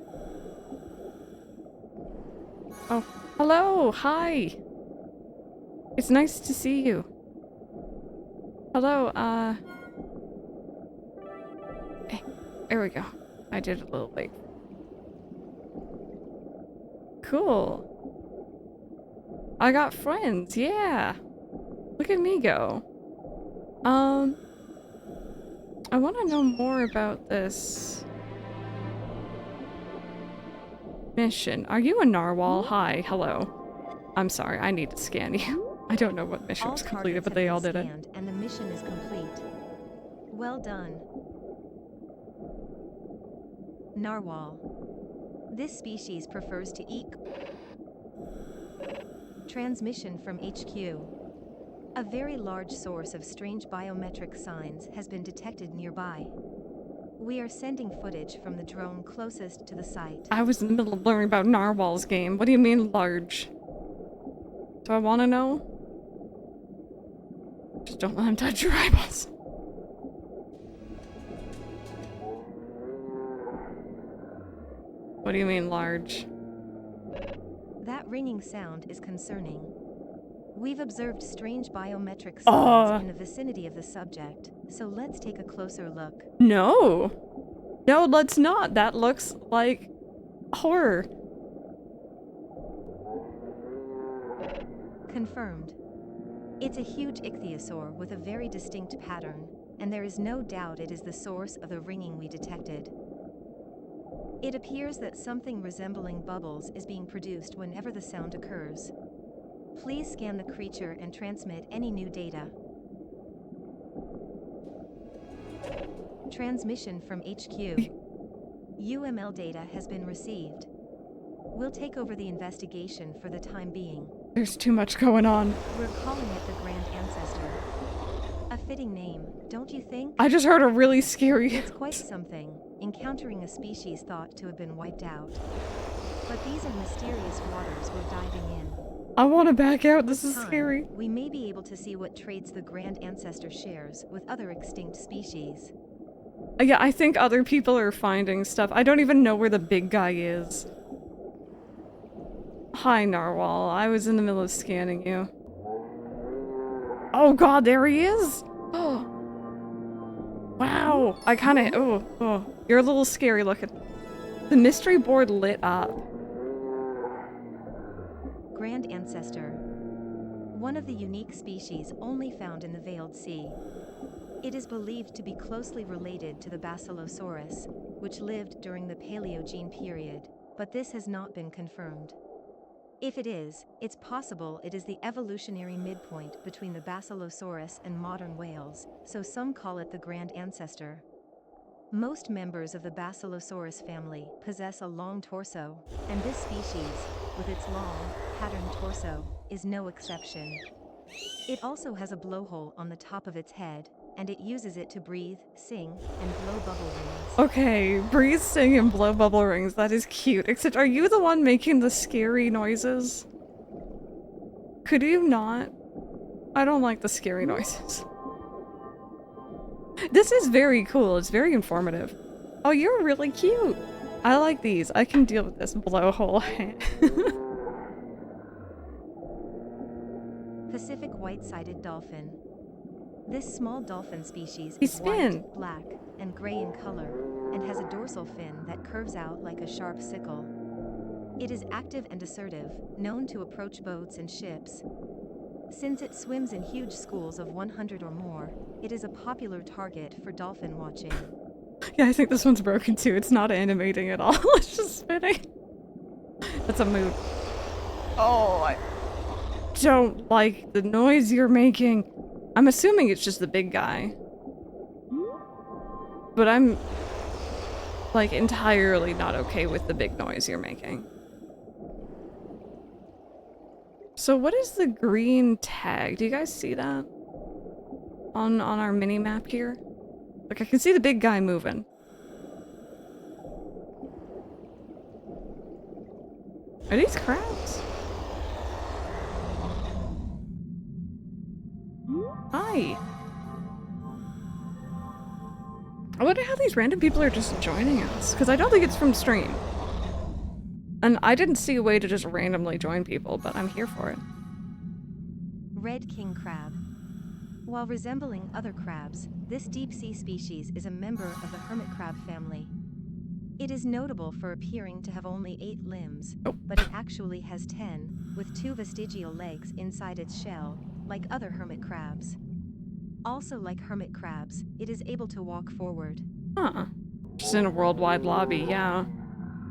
Oh, hello! Hi! It's nice to see you. Hello, Hey, there we go. I did it a little late. Cool. I got friends, yeah. Look at me go. I want to know more about this mission. Are you a narwhal? Hi, hello. I'm sorry, I need to scan you. I don't know what mission was completed, but they all did it. And the mission is complete. Well done. Narwhal. This species prefers to eat. Transmission from HQ. A very large source of strange biometric signs has been detected nearby. We are sending footage from the drone closest to the site. I was in the middle of learning about narwhals game. What do you mean large? Do I want to know? Just don't let him touch your eyeballs. What do you mean large? That ringing sound is concerning. We've observed strange biometric signs in the vicinity of the subject, so let's take a closer look. No! No, let's not. That looks like horror. Confirmed. It's a huge ichthyosaur with a very distinct pattern, and there is no doubt it is the source of the ringing we detected. It appears that something resembling bubbles is being produced whenever the sound occurs. Please scan the creature and transmit any new data. Transmission from HQ. UML data has been received. We'll take over the investigation for the time being. There's too much going on. We're calling it the Grand Ancestor. A fitting name, don't you think? I just heard a really scary... It's quite something, encountering a species thought to have been wiped out. But these are mysterious waters we're diving in. I want to back out, this is scary. We may be able to see what traits the Grand Ancestor shares with other extinct species. Yeah, I think other people are finding stuff. I don't even know where the big guy is. Hi, Narwhal. I was in the middle of scanning you. Oh god, there he is! Oh. Wow. I kinda... Oh. You're a little scary looking. The mystery board lit up. Grand Ancestor. One of the unique species only found in the Veiled Sea. It is believed to be closely related to the Basilosaurus, which lived during the Paleogene period, but this has not been confirmed. If it is, it's possible it is the evolutionary midpoint between the Basilosaurus and modern whales, so some call it the Grand Ancestor. Most members of the Basilosaurus family possess a long torso, and this species, with its long, patterned torso, is no exception. It also has a blowhole on the top of its head, and it uses it to breathe, sing, and blow bubble rings. Okay, breathe, sing, and blow bubble rings. That is cute. Except, are you the one making the scary noises? Could you not? I don't like the scary noises. This is very cool. It's very informative. Oh, you're really cute. I like these. I can deal with this blowhole hand. Pacific white-sided dolphin. This small dolphin species He's is fin. white, black, and gray in color, and has a dorsal fin that curves out like a sharp sickle. It is active and assertive, known to approach boats and ships. Since it swims in huge schools of 100 or more, it is a popular target for dolphin watching. Yeah, I think this one's broken too. It's not animating at all. It's just spinning. That's a mood. Oh, I don't like the noise you're making. I'm assuming it's just the big guy. But I'm like, entirely not okay with the big noise you're making. So what is the green tag? Do you guys see that? On our mini map here? Like, I can see the big guy moving. Are these crabs? Hi. I wonder how these random people are just joining us, because I don't think it's from stream. And I didn't see a way to just randomly join people, but I'm here for it. Red king crab. While resembling other crabs, this deep-sea species is a member of the hermit crab family. It is notable for appearing to have only 8 limbs, but it actually has 10, with 2 vestigial legs inside its shell, like other hermit crabs. Also like hermit crabs, it is able to walk forward. Huh. Just in a worldwide lobby, yeah.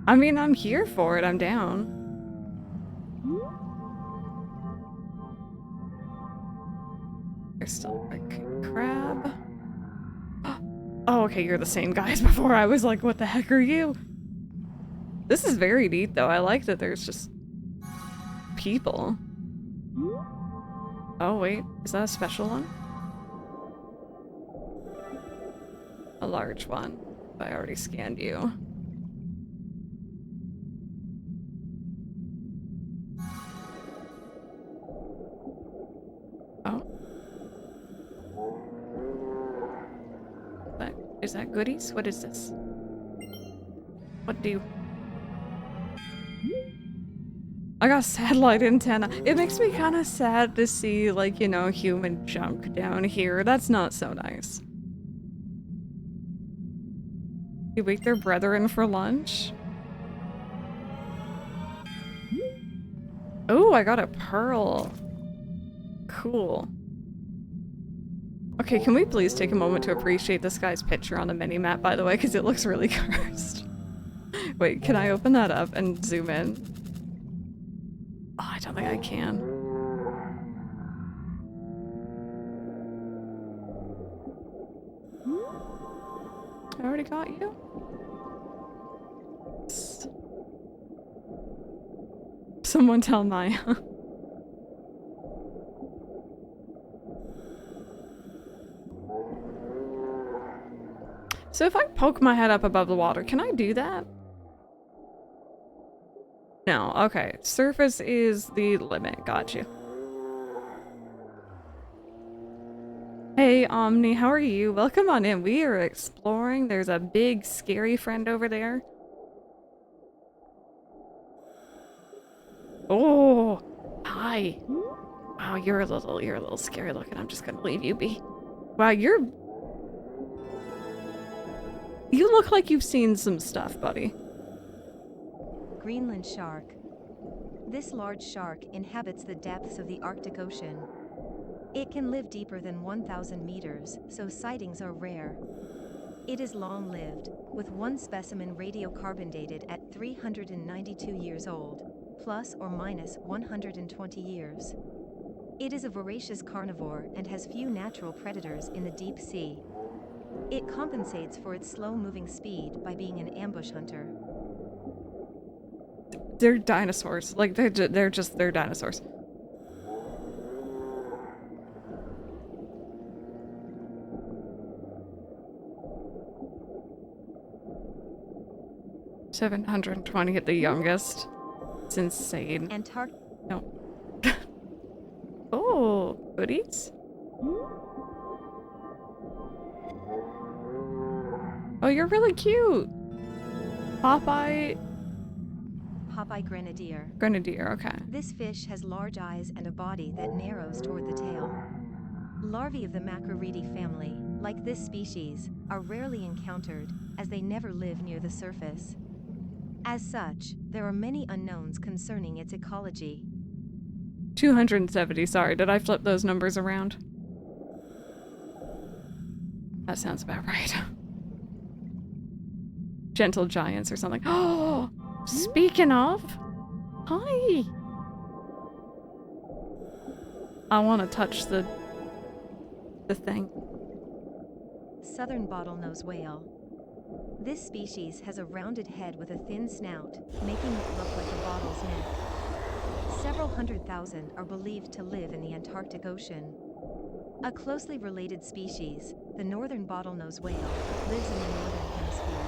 I mean, I'm here for it, I'm down. There's still a king crab. Oh, okay, you're the same guy as before. I was like, what the heck are you? This is very neat, though. I like that there's just people. Oh, wait. Is that a special one? A large one. I already scanned you. Oh. Is that goodies? What is this? What do you... I got satellite antenna. It makes me kind of sad to see, like, you know, human junk down here. That's not so nice. You wake their brethren for lunch? Oh, I got a pearl. Cool. Okay, can we please take a moment to appreciate this guy's picture on the mini-map, by the way, because it looks really cursed. Wait, can I open that up and zoom in? Oh, I don't think I can. I already got you? Someone tell Maya. So if I poke my head up above the water, can I do that? No, okay. Surface is the limit. Got you. Hey, Omni, how are you? Welcome on in. We are exploring. There's a big, scary friend over there. Oh, hi. Wow, you're a little scary looking. I'm just gonna leave you be. Wow, you look like you've seen some stuff, buddy. Greenland shark. This large shark inhabits the depths of the Arctic Ocean. It can live deeper than 1,000 meters, so sightings are rare. It is long-lived, with one specimen radiocarbon dated at 392 years old, plus or minus 120 years. It is a voracious carnivore and has few natural predators in the deep sea. It compensates for its slow-moving speed by being an ambush hunter. They're dinosaurs. Like, they're dinosaurs. $720 at the youngest. It's insane. No. Oh, goodies? Oh, you're really cute. Popeye Grenadier. Grenadier, okay. This fish has large eyes and a body that narrows toward the tail. Larvae of the Macroridae family, like this species, are rarely encountered, as they never live near the surface. As such, there are many unknowns concerning its ecology. 270, sorry, did I flip those numbers around? That sounds about right. Gentle giants or something. Oh, speaking of, hi. I want to touch the thing. Southern bottlenose whale. This species has a rounded head with a thin snout, making it look like a bottle's neck. Several 100,000 are believed to live in the Antarctic Ocean. A closely related species, the northern bottlenose whale, lives in the northern hemisphere.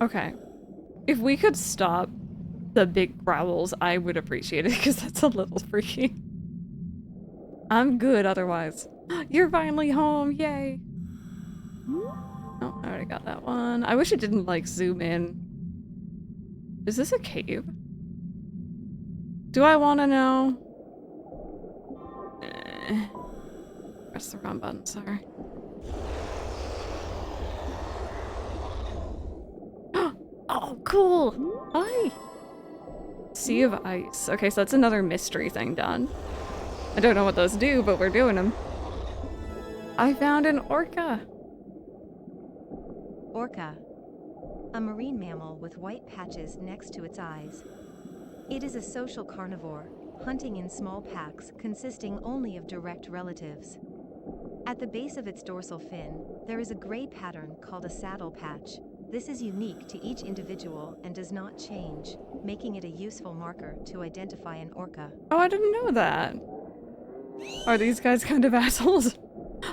Okay. If we could stop the big growls, I would appreciate it, because that's a little freaky. I'm good otherwise. You're finally home, yay! Oh, I already got that one. I wish it didn't, like, zoom in. Is this a cave? Do I want to know? Press the wrong button, sorry. Oh, cool! Hi! Sea of Ice. Okay, so that's another mystery thing done. I don't know what those do, but we're doing them. I found an orca! Orca. A marine mammal with white patches next to its eyes. It is a social carnivore, hunting in small packs consisting only of direct relatives. At the base of its dorsal fin, there is a gray pattern called a saddle patch. This is unique to each individual and does not change, making it a useful marker to identify an orca. Oh, I didn't know that. Are these guys kind of assholes?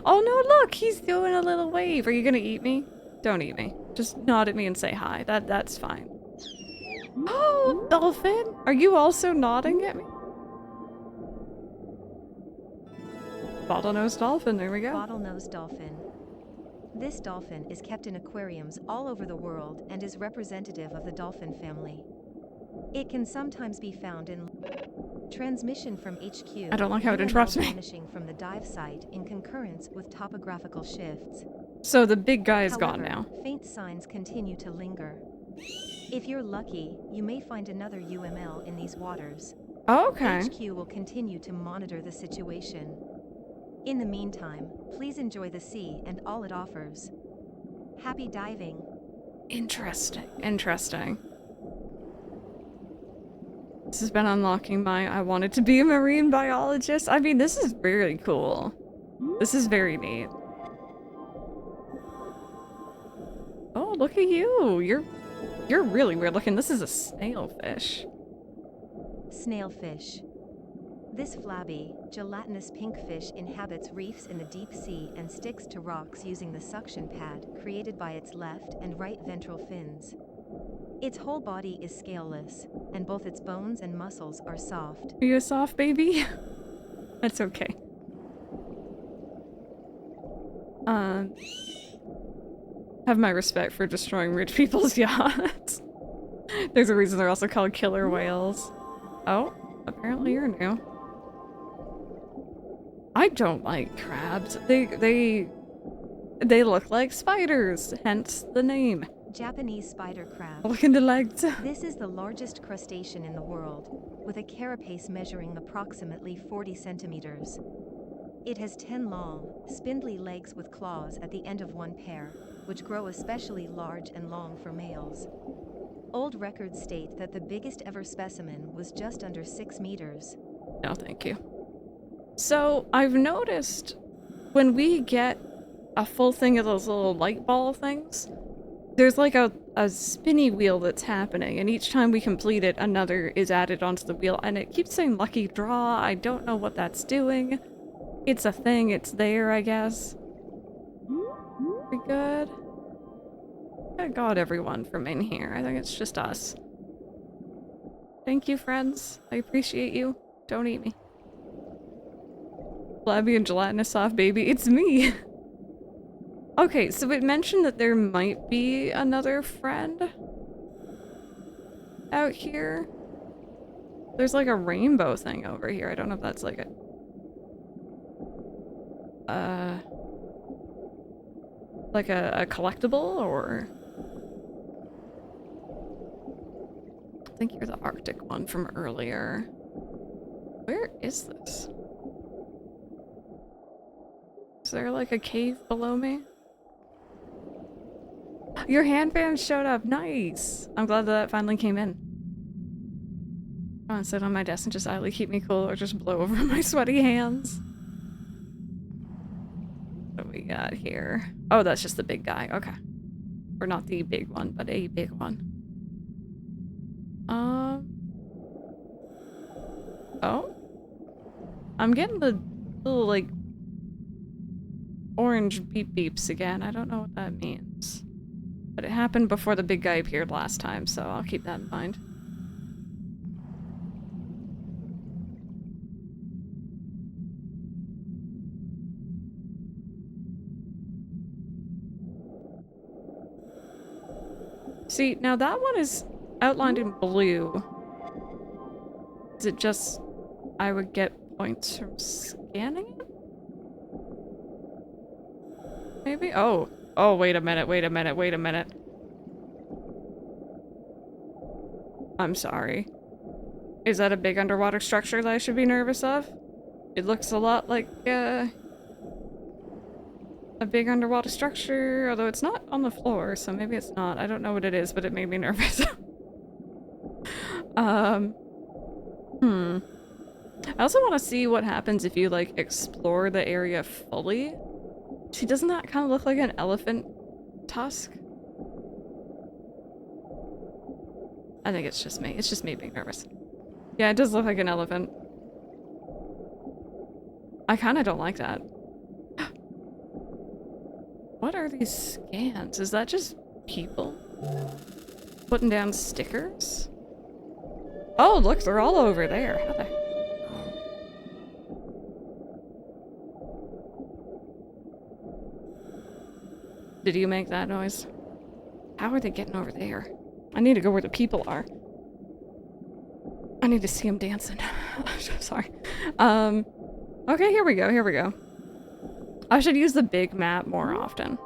Oh no, look! He's doing a little wave. Are you gonna eat me? Don't eat me. Just nod at me and say hi. That's fine. Oh, Dolphin! Are you also nodding at me? Bottlenose dolphin, there we go. Bottlenose dolphin. This dolphin is kept in aquariums all over the world and is representative of the dolphin family. It can sometimes be found in transmission from HQ. I don't like how it interrupts me. Vanishing from the dive site in concurrence with topographical shifts. So the big guy is However, gone now. Faint signs continue to linger. If you're lucky, you may find another UML in these waters. Oh, okay. HQ will continue to monitor the situation. In the meantime, please enjoy the sea and all it offers. Happy diving. Interesting. Interesting. This has been unlocking my I wanted to be a marine biologist. I mean, this is really cool. This is very neat. Oh, look at you. You're really weird looking. This is a snailfish. Snailfish. This flabby, gelatinous pink fish inhabits reefs in the deep sea and sticks to rocks using the suction pad created by its left and right ventral fins. Its whole body is scaleless, and both its bones and muscles are soft. Are you a soft baby? That's okay. Have my respect for destroying rich people's yachts. There's a reason they're also called killer whales. Oh, apparently you're new. I don't like crabs. They look like spiders, hence the name. Japanese spider crab. Look in the legs. This is the largest crustacean in the world, with a carapace measuring approximately 40 centimeters. It has 10 long, spindly legs with claws at the end of one pair, which grow especially large and long for males. Old records state that the biggest ever specimen was just under 6 meters. No, thank you. So, I've noticed when we get a full thing of those little light ball things, there's like a spinny wheel that's happening, and each time we complete it, another is added onto the wheel, and it keeps saying lucky draw. I don't know what that's doing. It's a thing, it's there, I guess. We good? I got everyone from in here. I think it's just us. Thank you, friends. I appreciate you. Don't eat me. Flabby and gelatinous soft baby. It's me! Okay, so it mentioned that there might be another friend out here. There's like a rainbow thing over here. I don't know if that's like a... like a collectible, or... I think you're the Arctic one from earlier. Where is this? Is there like a cave below me? Your handband showed up. Nice. I'm glad that finally came in. I want to sit on my desk and just idly keep me cool, or just blow over my sweaty hands. What do we got? at here? Oh, that's just the big guy. Okay. Or not the big one, but a big one. Oh. I'm getting the little, like, orange beep beeps again. I don't know what that means. But it happened before the big guy appeared last time, so I'll keep that in mind. See, now that one is outlined in blue. Is it just I would get points from scanning it? Maybe? Oh. Oh, wait a minute, wait a minute, wait a minute. I'm sorry. Is that a big underwater structure that I should be nervous of? It looks a lot like, a big underwater structure, although it's not on the floor, so maybe it's not. I don't know what it is, but it made me nervous. I also want to see what happens if you, like, explore the area fully. See, doesn't that kind of look like an elephant tusk? I think it's just me. It's just me being nervous. Yeah, it does look like an elephant. I kind of don't like that. What are these scans? Is that just people putting down stickers? Oh, look, they're all over there. How the... Did you make that noise? How are they getting over there? I need to go where the people are. I need to see them dancing. Sorry. Okay, here we go, here we go. I should use the big map more often.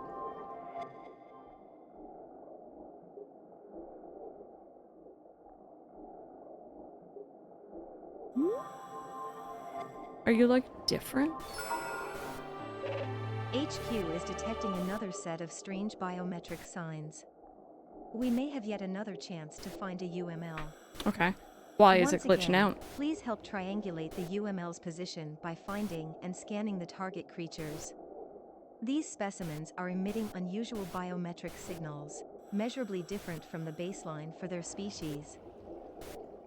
Are you, like, different? HQ is detecting another set of strange biometric signs. We may have yet another chance to find a UML. Okay. Why is it Once glitching again, out? Please help triangulate the UML's position by finding and scanning the target creatures. These specimens are emitting unusual biometric signals, measurably different from the baseline for their species.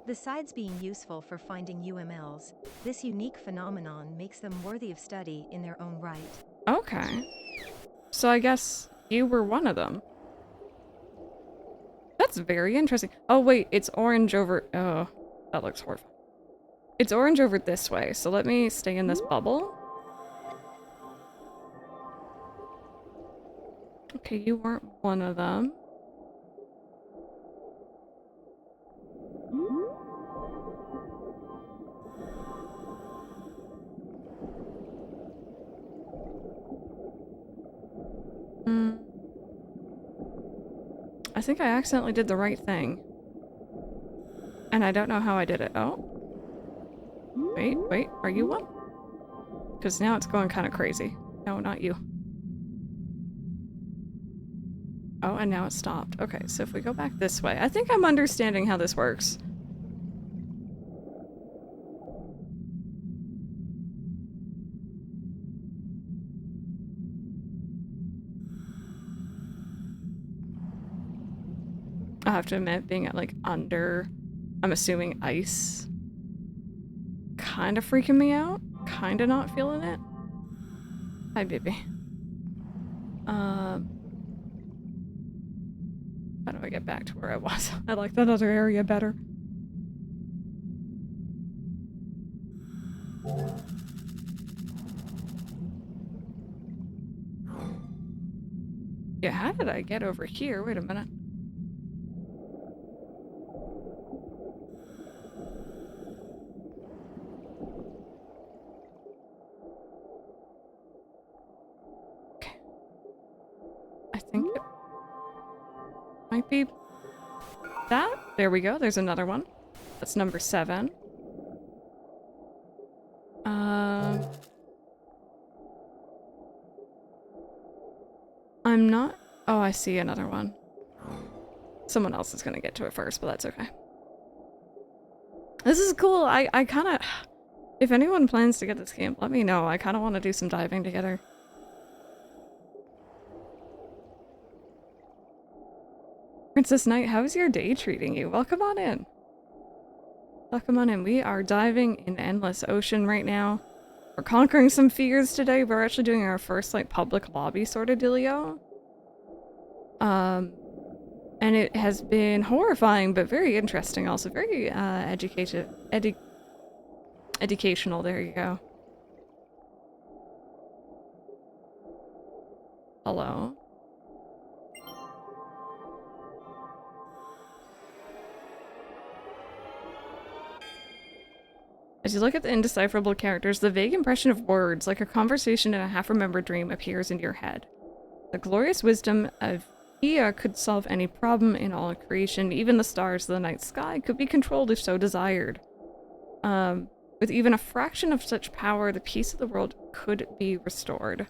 Besides being useful for finding UMLs, this unique phenomenon makes them worthy of study in their own right. Okay. So I guess you were one of them. That's very interesting. Oh wait, it's orange over... Oh, that looks horrible. It's orange over this way, so let me stay in this bubble. Okay, you weren't one of them. I think I accidentally did the right thing. And I don't know how I did it. Oh. Wait, are you one? Because now it's going kind of crazy. No, not you. Oh, and now it stopped. Okay, so if we go back this way, I think I'm understanding how this works. I have to admit, being at, like, under, I'm assuming, ice, kind of freaking me out. Kind of not feeling it. Hi, baby. How do I get back to where I was? I like that other area better. Yeah, how did I get over here? Wait a minute. I think it might be that. There we go. There's another one. That's number 7. I'm not... Oh, I see another one. Someone else is gonna get to it first, but that's okay. This is cool. I kind of... If anyone plans to get this game, let me know. I kind of want to do some diving together. Princess Knight, how's your day treating you? Welcome on in. Welcome on in. We are diving in Endless Ocean right now. We're conquering some fears today. We're actually doing our first, like, public lobby sort of dealio. And it has been horrifying, but very interesting also. Very, educational. There you go. Hello. As you look at the indecipherable characters, the vague impression of words, like a conversation in a half-remembered dream, appears in your head. The glorious wisdom of Ea could solve any problem in all creation. Even the stars of the night sky could be controlled if so desired. With even a fraction of such power, the peace of the world could be restored.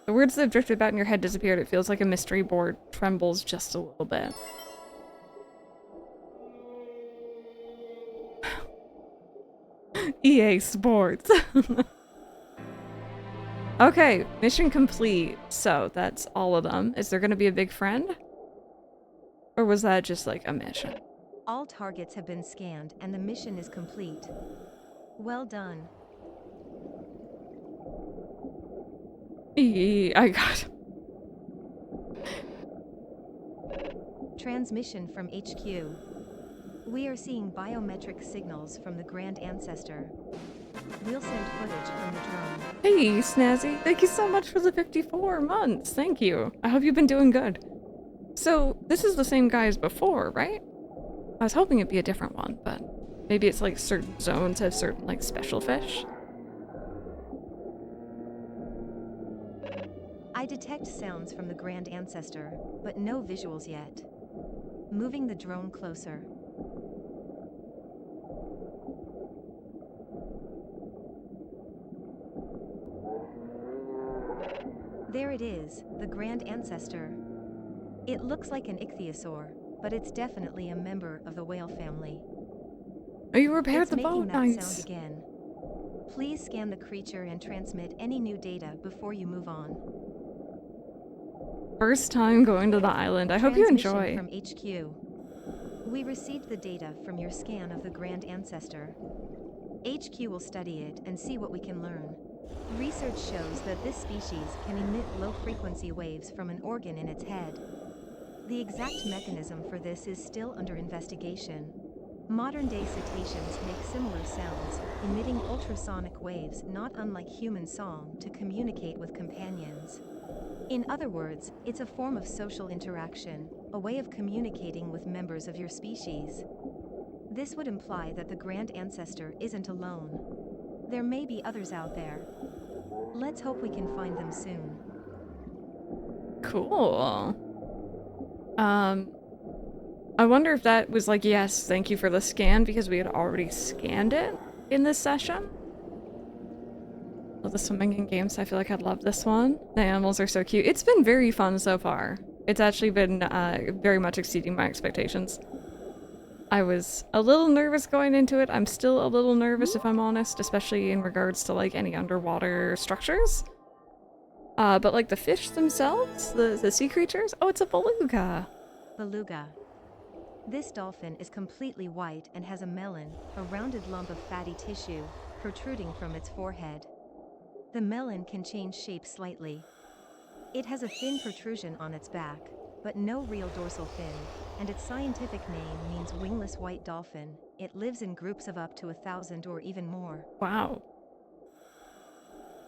The words that have drifted about in your head disappeared. It feels like a mystery board trembles just a little bit. EA Sports. Okay, mission complete. So that's all of them. Is there going to be a big friend? Or was that just like a mission? All targets have been scanned and the mission is complete. Well done. I got Transmission from HQ. We are seeing biometric signals from the Grand Ancestor. We'll send footage from the drone. Hey, Snazzy. Thank you so much for the 54 months. Thank you. I hope you've been doing good. So, this is the same guy as before, right? I was hoping it'd be a different one, but maybe it's like certain zones have certain, like, special fish. I detect sounds from the Grand Ancestor, but no visuals yet. Moving the drone closer. There it is, the Grand Ancestor. It looks like an ichthyosaur, but it's definitely a member of the whale family. Oh, you repaired It's the making boat, that nice. sound again. Please scan the creature and transmit any new data before you move on. First time going to the island. I hope you enjoy. From HQ. We received the data from your scan of the Grand Ancestor. HQ will study it and see what we can learn. Research shows that this species can emit low-frequency waves from an organ in its head. The exact mechanism for this is still under investigation. Modern-day cetaceans make similar sounds, emitting ultrasonic waves not unlike human song to communicate with companions. In other words, it's a form of social interaction, a way of communicating with members of your species. This would imply that the Grand Ancestor isn't alone. There may be others out there. Let's hope we can find them soon. Cool. I wonder if that was like, yes, thank you for the scan, because we had already scanned it in this session. Love the swimming in games. I feel like I'd love this one. The animals are so cute. It's been very fun so far. It's actually been very much exceeding my expectations. I was a little nervous going into it. I'm still a little nervous, if I'm honest, especially in regards to like any underwater structures. But like the fish themselves, the sea creatures. Oh, it's a beluga. Beluga. This dolphin is completely white and has a melon, a rounded lump of fatty tissue, protruding from its forehead. The melon can change shape slightly. It has a thin protrusion on its back, but no real dorsal fin, and its scientific name means wingless white dolphin. It lives in groups of up to 1,000 or even more. Wow.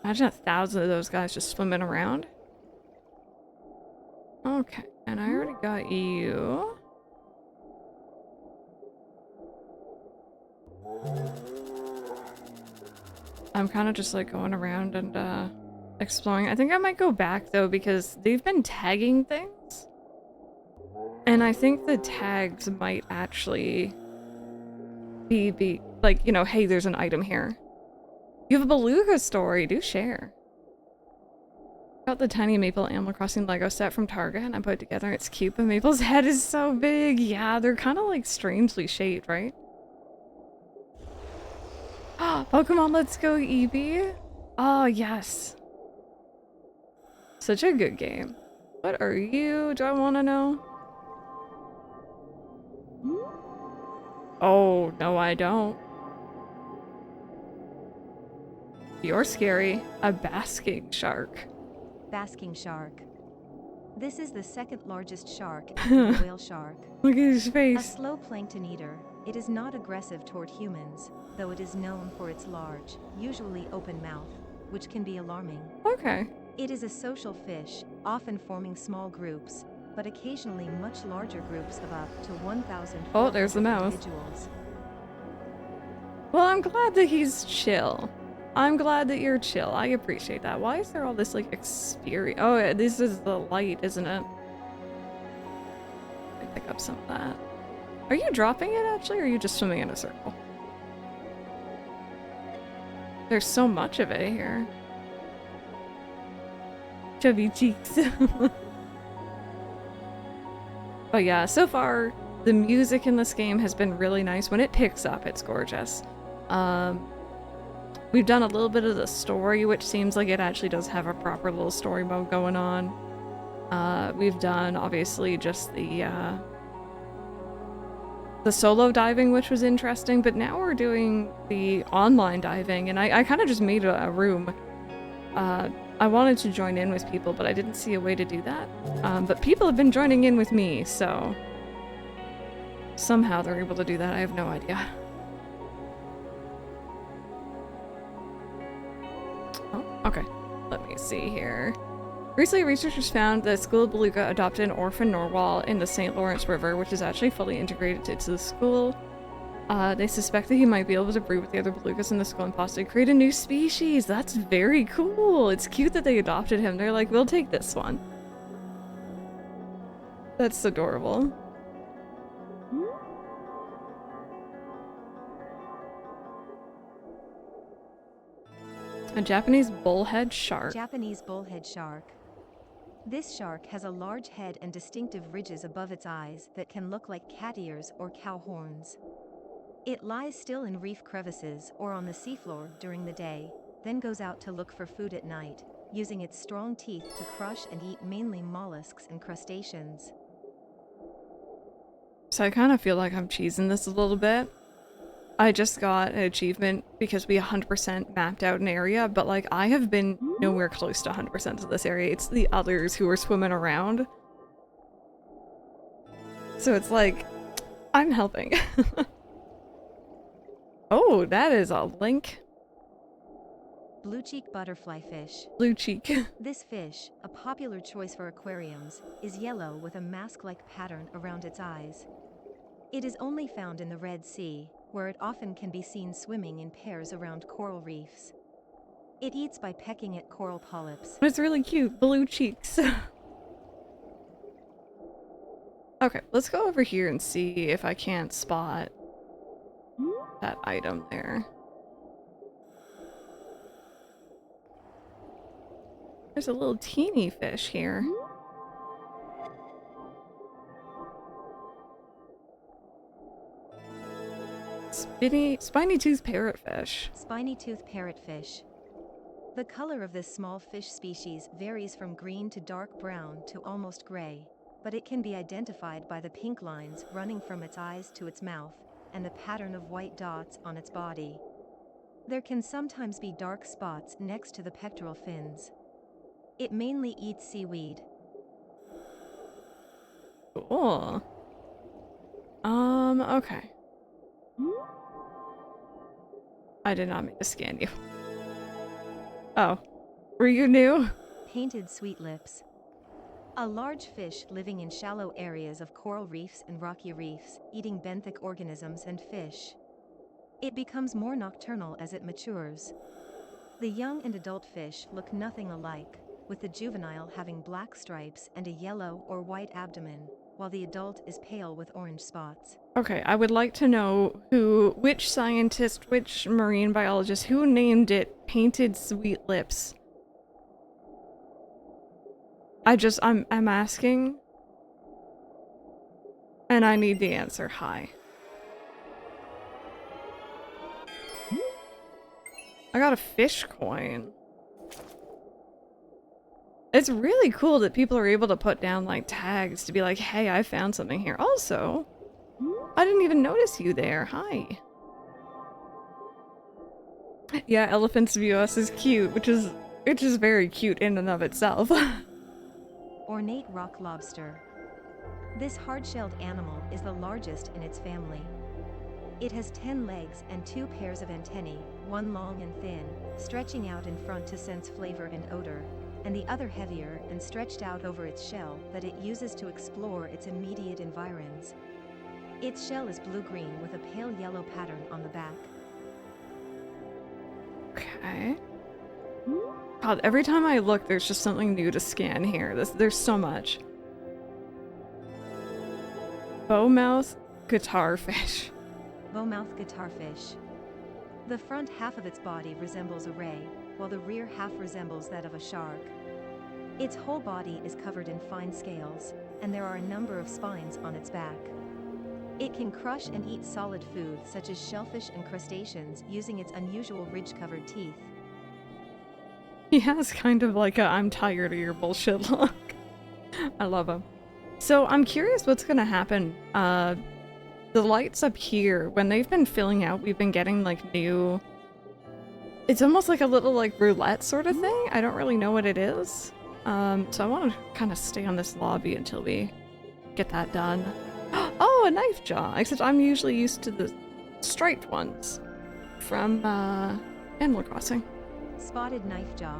Imagine 1,000 of those guys just swimming around. Okay, and I already got you. I'm kind of just like going around and exploring. I think I might go back though, because they've been tagging things. And I think the tags might actually be like, you know, hey, there's an item here. You have a beluga story, do share. Got the tiny Maple Animal Crossing Lego set from Target and I put it together. It's cute, but Maple's head is so big. Yeah, they're kind of like strangely shaped, right? Pokemon Let's Go Eevee. Oh, yes. Such a good game. What are you? Do I want to know? Oh, no, I don't. You're scary. A basking shark. Basking shark. This is the second largest shark after the whale shark. Look at his A face. slow plankton eater, it is not aggressive toward humans, though it is known for its large, usually open mouth, which can be alarming. Okay. It is a social fish, often forming small groups, but occasionally much larger groups of up to 1,000 Oh, there's the mouth. individuals. Well, I'm glad that he's chill. I'm glad that you're chill. I appreciate that. Why is there all this, like, experience? Oh, yeah, this is the light, isn't it? Let me pick up some of that. Are you dropping it, actually, or are you just swimming in a circle? There's so much of it here. Chubby cheeks. But yeah, so far, the music in this game has been really nice. When it picks up, it's gorgeous. We've done a little bit of the story, which seems like it actually does have a proper little story mode going on. We've done, obviously, just the solo diving, which was interesting, but now we're doing the online diving, and I kind of just made a room. I wanted to join in with people, but I didn't see a way to do that. But people have been joining in with me, so somehow they're able to do that. I have no idea. Oh, okay. Let me see here. Recently, researchers found that School of Beluga adopted an orphan narwhal in the St. Lawrence River, which is actually fully integrated into the school. They suspect that he might be able to breed with the other belugas in the school and possibly create a new species. That's very cool. It's cute that they adopted him. They're like, we'll take this one. That's adorable. A Japanese bullhead shark. Japanese bullhead shark. This shark has a large head and distinctive ridges above its eyes that can look like cat ears or cow horns. It lies still in reef crevices or on the seafloor during the day, then goes out to look for food at night, using its strong teeth to crush and eat mainly mollusks and crustaceans. So I kind of feel like I'm cheesing this a little bit. I just got an achievement because we 100% mapped out an area, but like I have been nowhere close to 100% of this area. It's the others who are swimming around. So it's like, I'm helping. Oh, that is a link. Blue cheek butterfly fish. Blue cheek. This fish, a popular choice for aquariums, is yellow with a mask-like pattern around its eyes. It is only found in the Red Sea, where it often can be seen swimming in pairs around coral reefs. It eats by pecking at coral polyps. It's really cute. Blue cheeks. Okay, let's go over here and see if I can't spot that item there. There's a little teeny fish here. Spiny-toothed parrotfish. Spiny-toothed parrotfish. The color of this small fish species varies from green to dark brown to almost gray, but it can be identified by the pink lines running from its eyes to its mouth, and the pattern of white dots on its body. There can sometimes be dark spots next to the pectoral fins. It mainly eats seaweed. Cool. Okay. I did not mean to scan you. Oh. Were you new? Painted sweet lips. A large fish living in shallow areas of coral reefs and rocky reefs, eating benthic organisms and fish. It becomes more nocturnal as it matures. The young and adult fish look nothing alike, with the juvenile having black stripes and a yellow or white abdomen, while the adult is pale with orange spots. Okay, I would like to know which scientist, which marine biologist, who named it Painted Sweet Lips? I'm asking. And I need the answer. Hi. I got a fish coin. It's really cool that people are able to put down like tags to be like, hey, I found something here. Also, I didn't even notice you there. Hi. Yeah, elephants view us as cute, which is very cute in and of itself. Ornate rock lobster. This hard-shelled animal is the largest in its family. It has 10 legs and 2 pairs of antennae, one long and thin, stretching out in front to sense flavor and odor, and the other heavier and stretched out over its shell that it uses to explore its immediate environs. Its shell is blue-green with a pale yellow pattern on the back. Okay. God, every time I look, there's just something new to scan here. There's so much. Bowmouth guitarfish. Bowmouth guitarfish. The front half of its body resembles a ray, while the rear half resembles that of a shark. Its whole body is covered in fine scales, and there are a number of spines on its back. It can crush and eat solid food such as shellfish and crustaceans using its unusual ridge-covered teeth. He has kind of like a I'm tired of your bullshit look. I love him. So I'm curious what's gonna happen. The lights up here, when they've been filling out, we've been getting like new... It's almost like a little like roulette sort of thing. I don't really know what it is. So I want to kind of stay on this lobby until we get that done. Oh, a knife jaw! Except I'm usually used to the striped ones from Animal Crossing. Spotted knife jaw.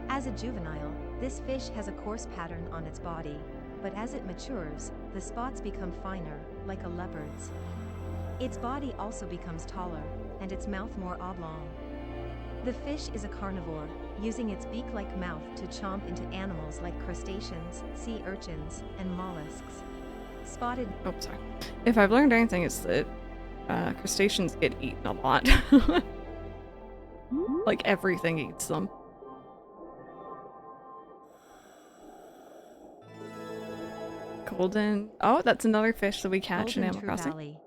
As a juvenile, this fish has a coarse pattern on its body, but as it matures, the spots become finer, like a leopard's. Its body also becomes taller, and its mouth more oblong. The fish is a carnivore, using its beak-like mouth to chomp into animals like crustaceans, sea urchins, and mollusks. Spotted... Oh, sorry. If I've learned anything, it's that crustaceans get eaten a lot. Like everything eats them. Golden... Oh, that's another fish that we catch in Animal Crossing. Valley.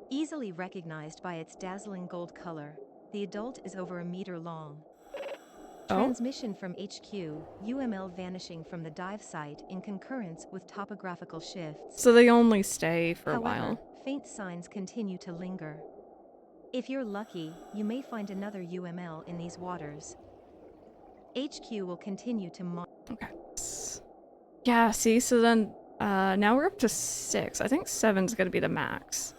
Easily recognized by its dazzling gold color, the adult is over 1 meter long. Transmission from HQ, UML vanishing from the dive site in concurrence with topographical shifts. So they only stay for a However, while. faint signs continue to linger. If you're lucky, you may find another UML in these waters. HQ will continue to Okay. Yeah, see, so then now we're up to 6. I think 7's gonna be the max.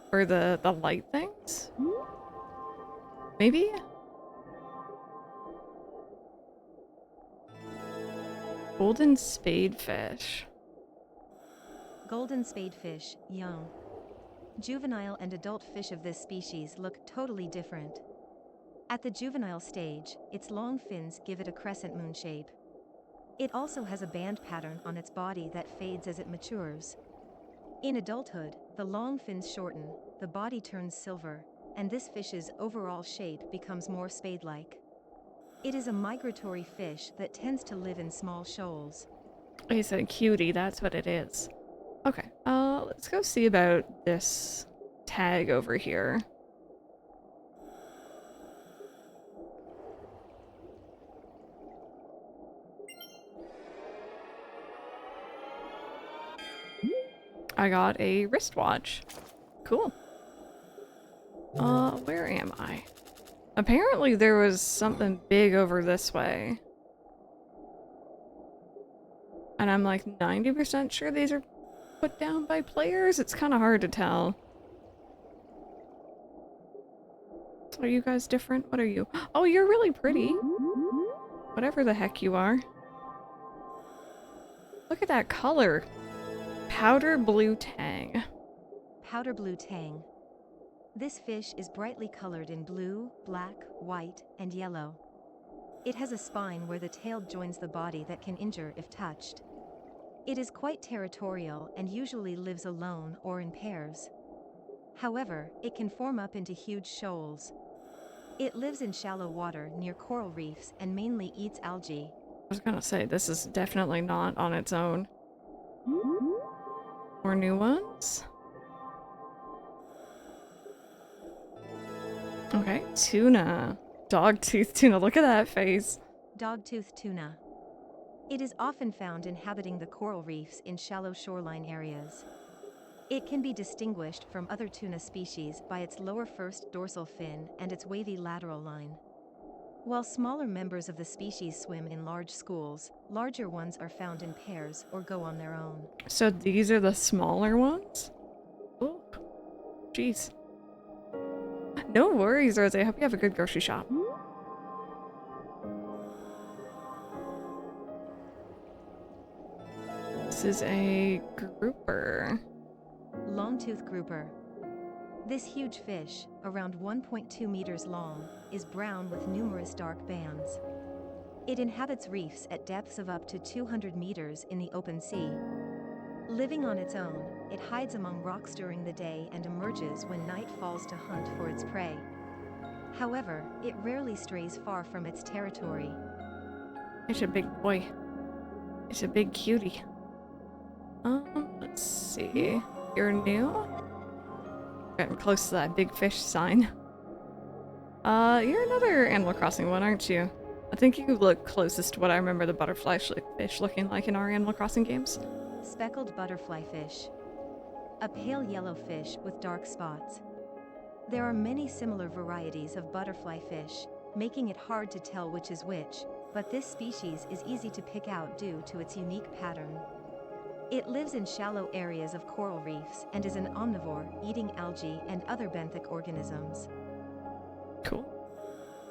For the light things? Maybe? Golden spadefish. Golden spadefish, young. Juvenile and adult fish of this species look totally different. At the juvenile stage, its long fins give it a crescent moon shape. It also has a band pattern on its body that fades as it matures. In adulthood, the long fins shorten, the body turns silver, and this fish's overall shape becomes more spade-like. It is a migratory fish that tends to live in small shoals. He said cutie, that's what it is. Okay, let's go see about this tag over here. I got a wristwatch. Cool. Where am I? Apparently there was something big over this way. And I'm like 90% sure these are put down by players. It's kind of hard to tell. Are you guys different? What are you? Oh, you're really pretty. Whatever the heck you are. Look at that color. Powder blue tang. Powder blue tang. This fish is brightly colored in blue, black, white, and yellow. It has a spine where the tail joins the body that can injure if touched. It is quite territorial and usually lives alone or in pairs. However, it can form up into huge shoals. It lives in shallow water near coral reefs and mainly eats algae. I was gonna say, this is definitely not on its own. More new ones? Okay, tuna. Dogtooth tuna, look at that face. Dogtooth tuna. It is often found inhabiting the coral reefs in shallow shoreline areas. It can be distinguished from other tuna species by its lower first dorsal fin and its wavy lateral line. While smaller members of the species swim in large schools, larger ones are found in pairs or go on their own. So these are the smaller ones? Oh, jeez. No worries, Rose. I hope you have a good grocery shop. This is a grouper. Longtooth grouper. This huge fish, around 1.2 meters long, is brown with numerous dark bands. It inhabits reefs at depths of up to 200 meters in the open sea. Living on its own, it hides among rocks during the day and emerges when night falls to hunt for its prey. However, it rarely strays far from its territory. It's a big boy. It's a big cutie. Let's see. You're new? Getting close to that big fish sign. You're another Animal Crossing one, aren't you? I think you look closest to what I remember the butterfly fish looking like in our Animal Crossing games. Speckled butterfly fish. A pale yellow fish with dark spots. There are many similar varieties of butterfly fish, making it hard to tell which is which, but this species is easy to pick out due to its unique pattern. It lives in shallow areas of coral reefs and is an omnivore, eating algae and other benthic organisms. Cool.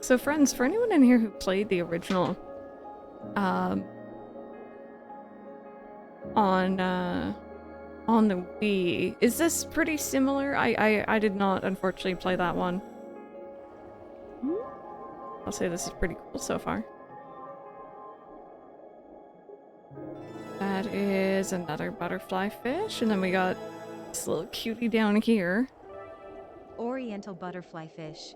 So friends, for anyone in here who played the original, on the Wii, is this pretty similar? I did not unfortunately play that one. I'll say this is pretty cool so far. That is another butterfly fish, and then we got this little cutie down here. Oriental butterfly fish.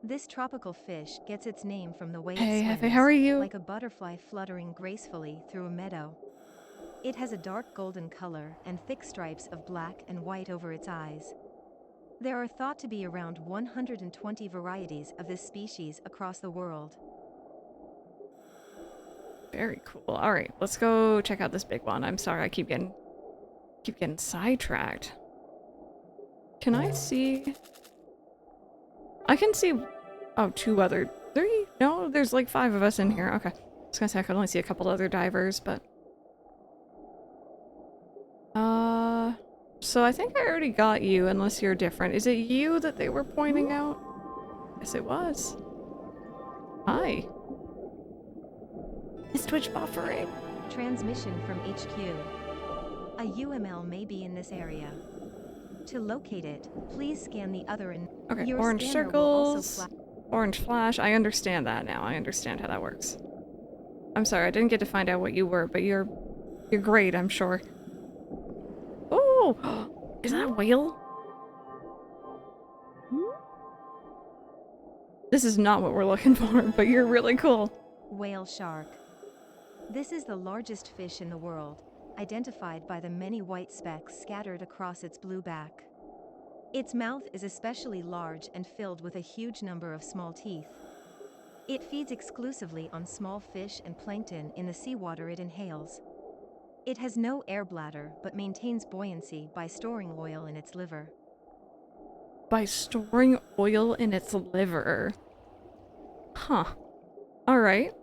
This tropical fish gets its name from the way Hey, it Hefe, swims, how are you? like a butterfly fluttering gracefully through a meadow. It has a dark golden color and thick stripes of black and white over its eyes. There are thought to be around 120 varieties of this species across the world. Very cool. All right, let's go check out this big one. I'm sorry, I keep getting sidetracked. Can I see? I can see. Oh, three? No, there's like 5 of us in here. Okay, I was gonna say I could only see a couple other divers, but so I think I already got you, unless you're different. Is it you that they were pointing out? Yes, it was. Hi. Is Twitch buffering? Transmission from HQ. A UML may be in this area. To locate it, please scan the other Okay, Your orange scanner will also circles, orange flash. I understand that now. I understand how that works. I'm sorry, I didn't get to find out what you were, but you're great, I'm sure. Oh, is that a whale? This is not what we're looking for, but you're really cool. Whale shark. This is the largest fish in the world, identified by the many white specks scattered across its blue back. Its mouth is especially large and filled with a huge number of small teeth. It feeds exclusively on small fish and plankton in the seawater it inhales. It has no air bladder but maintains buoyancy by storing oil in its liver. By storing oil in its liver. Huh. Alright.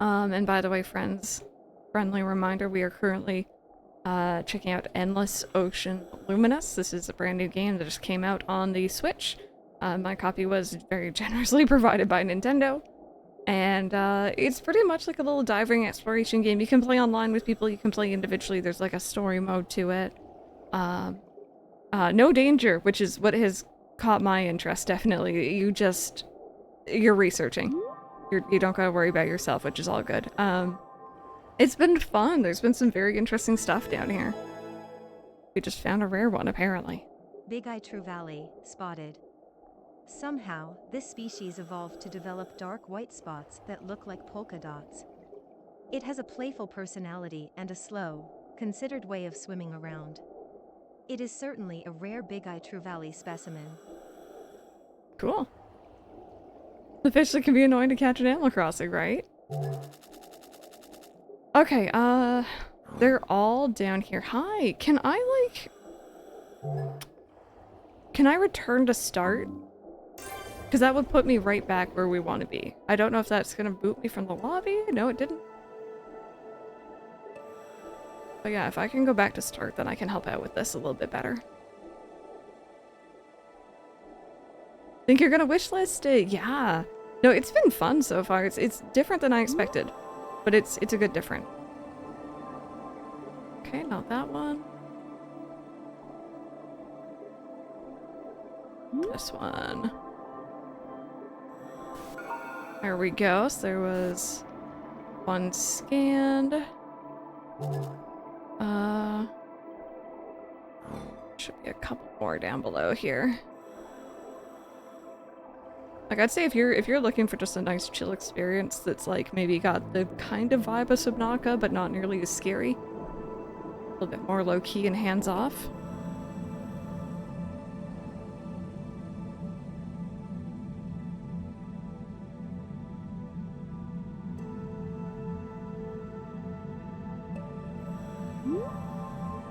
And by the way, friends, friendly reminder, we are currently checking out Endless Ocean Luminous. This is a brand new game that just came out on the Switch. My copy was very generously provided by Nintendo. And it's pretty much like a little diving exploration game. You can play online with people, you can play individually. There's like a story mode to it. No danger, which is what has caught my interest, definitely. You're researching. You don't gotta worry about yourself, which is all good. It's been fun. There's been some very interesting stuff down here. We just found a rare one, apparently. Big-eye trevally, spotted. Somehow, this species evolved to develop dark white spots that look like polka dots. It has a playful personality and a slow, considered way of swimming around. It is certainly a rare big-eye trevally specimen. Cool. The fish that can be annoying to catch in Animal Crossing, right? Okay, They're all down here. Hi, can I, like... Can I return to start? Because that would put me right back where we want to be. I don't know if that's going to boot me from the lobby. No, it didn't. But yeah, if I can go back to start, then I can help out with this a little bit better. Think you're going to wishlist it? Yeah. No, it's been fun so far. It's different than I expected. But it's a good different. Okay, not that one. This one. There we go. So there was one scanned. Should be a couple more down below here. Like, I'd say if you're looking for just a nice chill experience that's like maybe got the kind of vibe of Subnautica but not nearly as scary. A little bit more low-key and hands-off.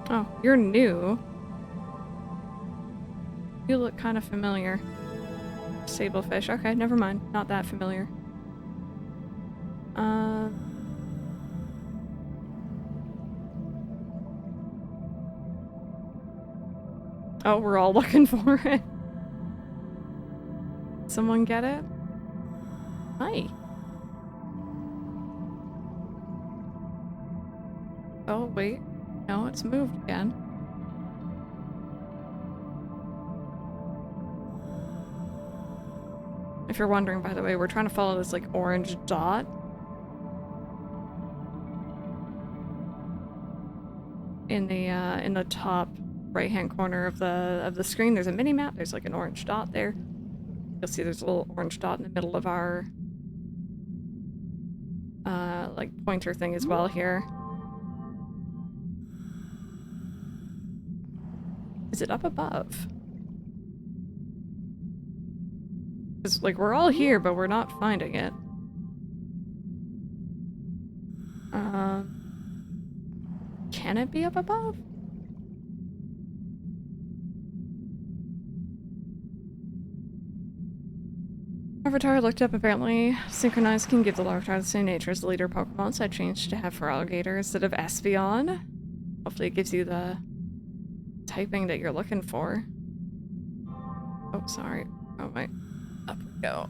Oh, you're new. You look kind of familiar. Sablefish. Okay, never mind. Not that familiar. Oh, we're all looking for it. Someone get it? Hi. Oh, wait. No, it's moved again. If you're wondering, by the way, we're trying to follow this, like, orange dot. In the top right-hand corner of the screen, there's a mini-map. There's, like, an orange dot there. You'll see there's a little orange dot in the middle of our, like, pointer thing as well here. Is it up above? Because, like, we're all here, but we're not finding it. Can it be up above? Avatar looked up. Apparently, Synchronized can give the Larvitar the same nature as the leader Pokemon, so I changed to have for Alligator instead of Espeon. Hopefully it gives you the typing that you're looking for. Oh, sorry. Oh, wait. Up we go.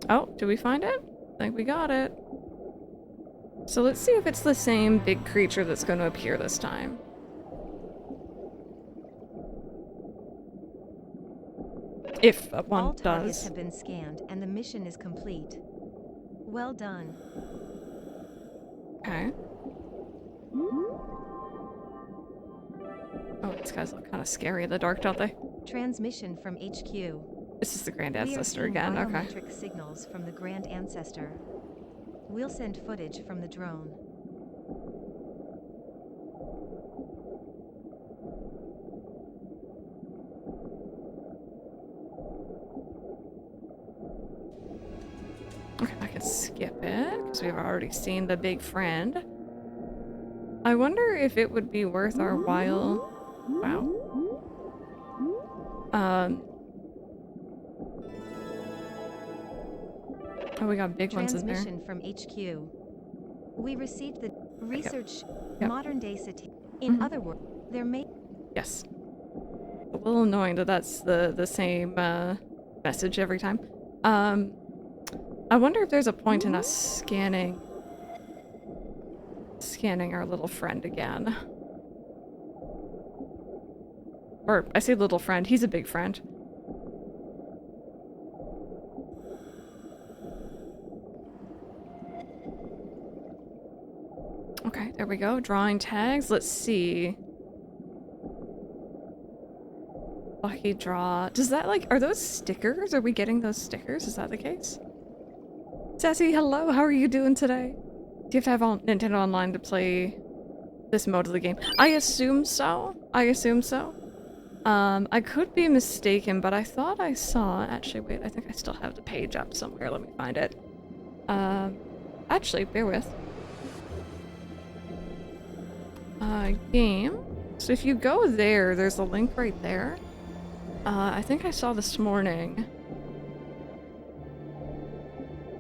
Oh, did we find it? I think we got it. So let's see if it's the same big creature that's going to appear this time. If one All does. targets have been scanned and the mission is complete. Well done. Okay. Oh, these guys look kind of scary in the dark, don't they? Transmission from HQ. This is the Grand We are Ancestor seeing again, okay. biometric signals from the Grand Ancestor. We'll send footage from the drone. Okay, I can skip it, because we've already seen the big friend. I wonder if it would be worth our while... Wow. Oh, we got big ones in there. Transmission from HQ. We received the research Yep. modern day city. In other words, there may... Yes. A little annoying that that's the same message every time. I wonder if there's a point in us scanning our little friend again. Or, I say little friend, he's a big friend. Okay, there we go. Drawing tags. Let's see. Lucky draw. Does that, like, are those stickers? Are we getting those stickers? Is that the case? Sassy, hello. How are you doing today? Do you have to have Nintendo Online to play this mode of the game? I assume so. I assume so. I could be mistaken, but I thought I saw... Actually, wait. I think I still have the page up somewhere. Let me find it. Actually, bear with. Game. So if you go there, there's a link right there. I think I saw this morning.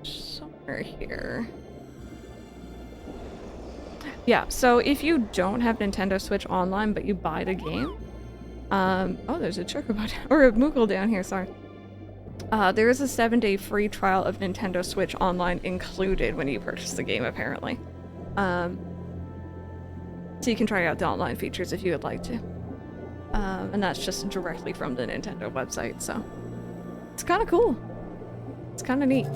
Somewhere here. Yeah, so if you don't have Nintendo Switch Online, but you buy the game, oh, there's a chocobo or a Moogle down here, sorry. There is a 7-day free trial of Nintendo Switch Online included when you purchase the game, apparently. So you can try out the online features if you would like to. And that's just directly from the Nintendo website, so it's kind of cool. It's kind of neat.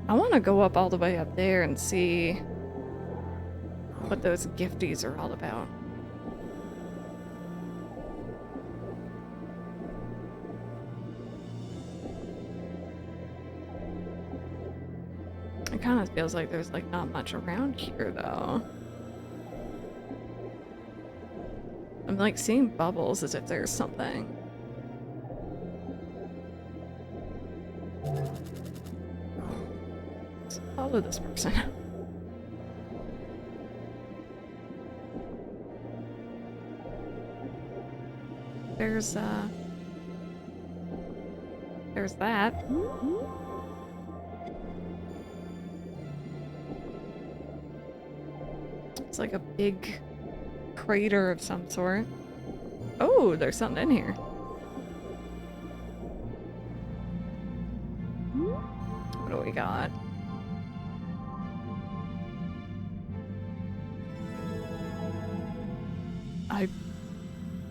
I want to go up all the way up there and see what those gifties are all about. It kind of feels like there's like not much around here though. I'm like seeing bubbles as if there's something. Let's follow this person. There's that. It's like a big crater of some sort. Oh, there's something in here. What do we got?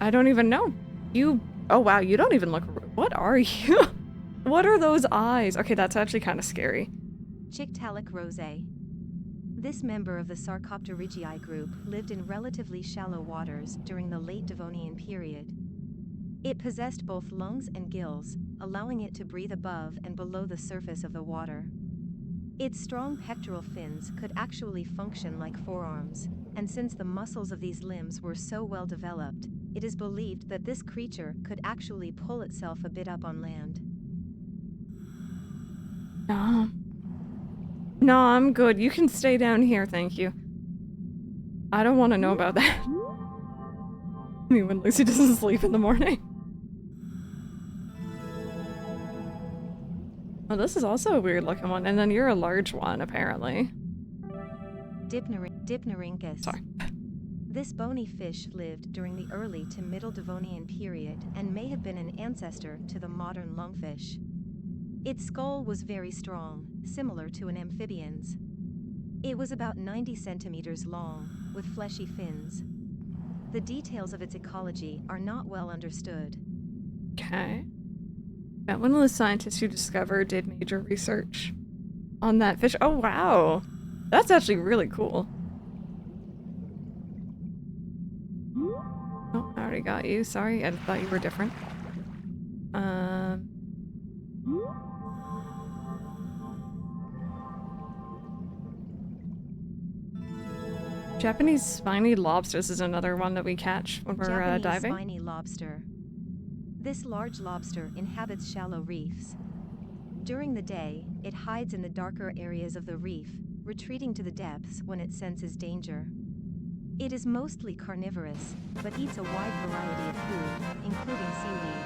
I don't even know. Oh wow, you don't even look. What are you? What are those eyes? Okay, that's actually kind of scary. Chictalic rosé. This member of the Sarcopterygii group lived in relatively shallow waters during the late Devonian period. It possessed both lungs and gills, allowing it to breathe above and below the surface of the water. Its strong pectoral fins could actually function like forearms, and since the muscles of these limbs were so well developed, it is believed that this creature could actually pull itself a bit up on land. No, I'm good. You can stay down here, thank you. I don't want to know about that. I mean, when Lucy doesn't sleep in the morning. Oh, this is also a weird looking one. And then you're a large one, apparently. Dipnorhynchus. Sorry. This bony fish lived during the early to middle Devonian period and may have been an ancestor to the modern lungfish. Its skull was very strong, similar to an amphibian's. It was about 90 centimeters long, with fleshy fins. The details of its ecology are not well understood. Okay. Yeah, one of the scientists who discovered did major research on that fish. Oh, wow. That's actually really cool. Oh, I already got you. Sorry, I thought you were different. Japanese spiny lobsters is another one that we catch when we're Japanese diving. spiny lobster. This large lobster inhabits shallow reefs. During the day, it hides in the darker areas of the reef, retreating to the depths when it senses danger. It is mostly carnivorous, but eats a wide variety of food, including seaweed.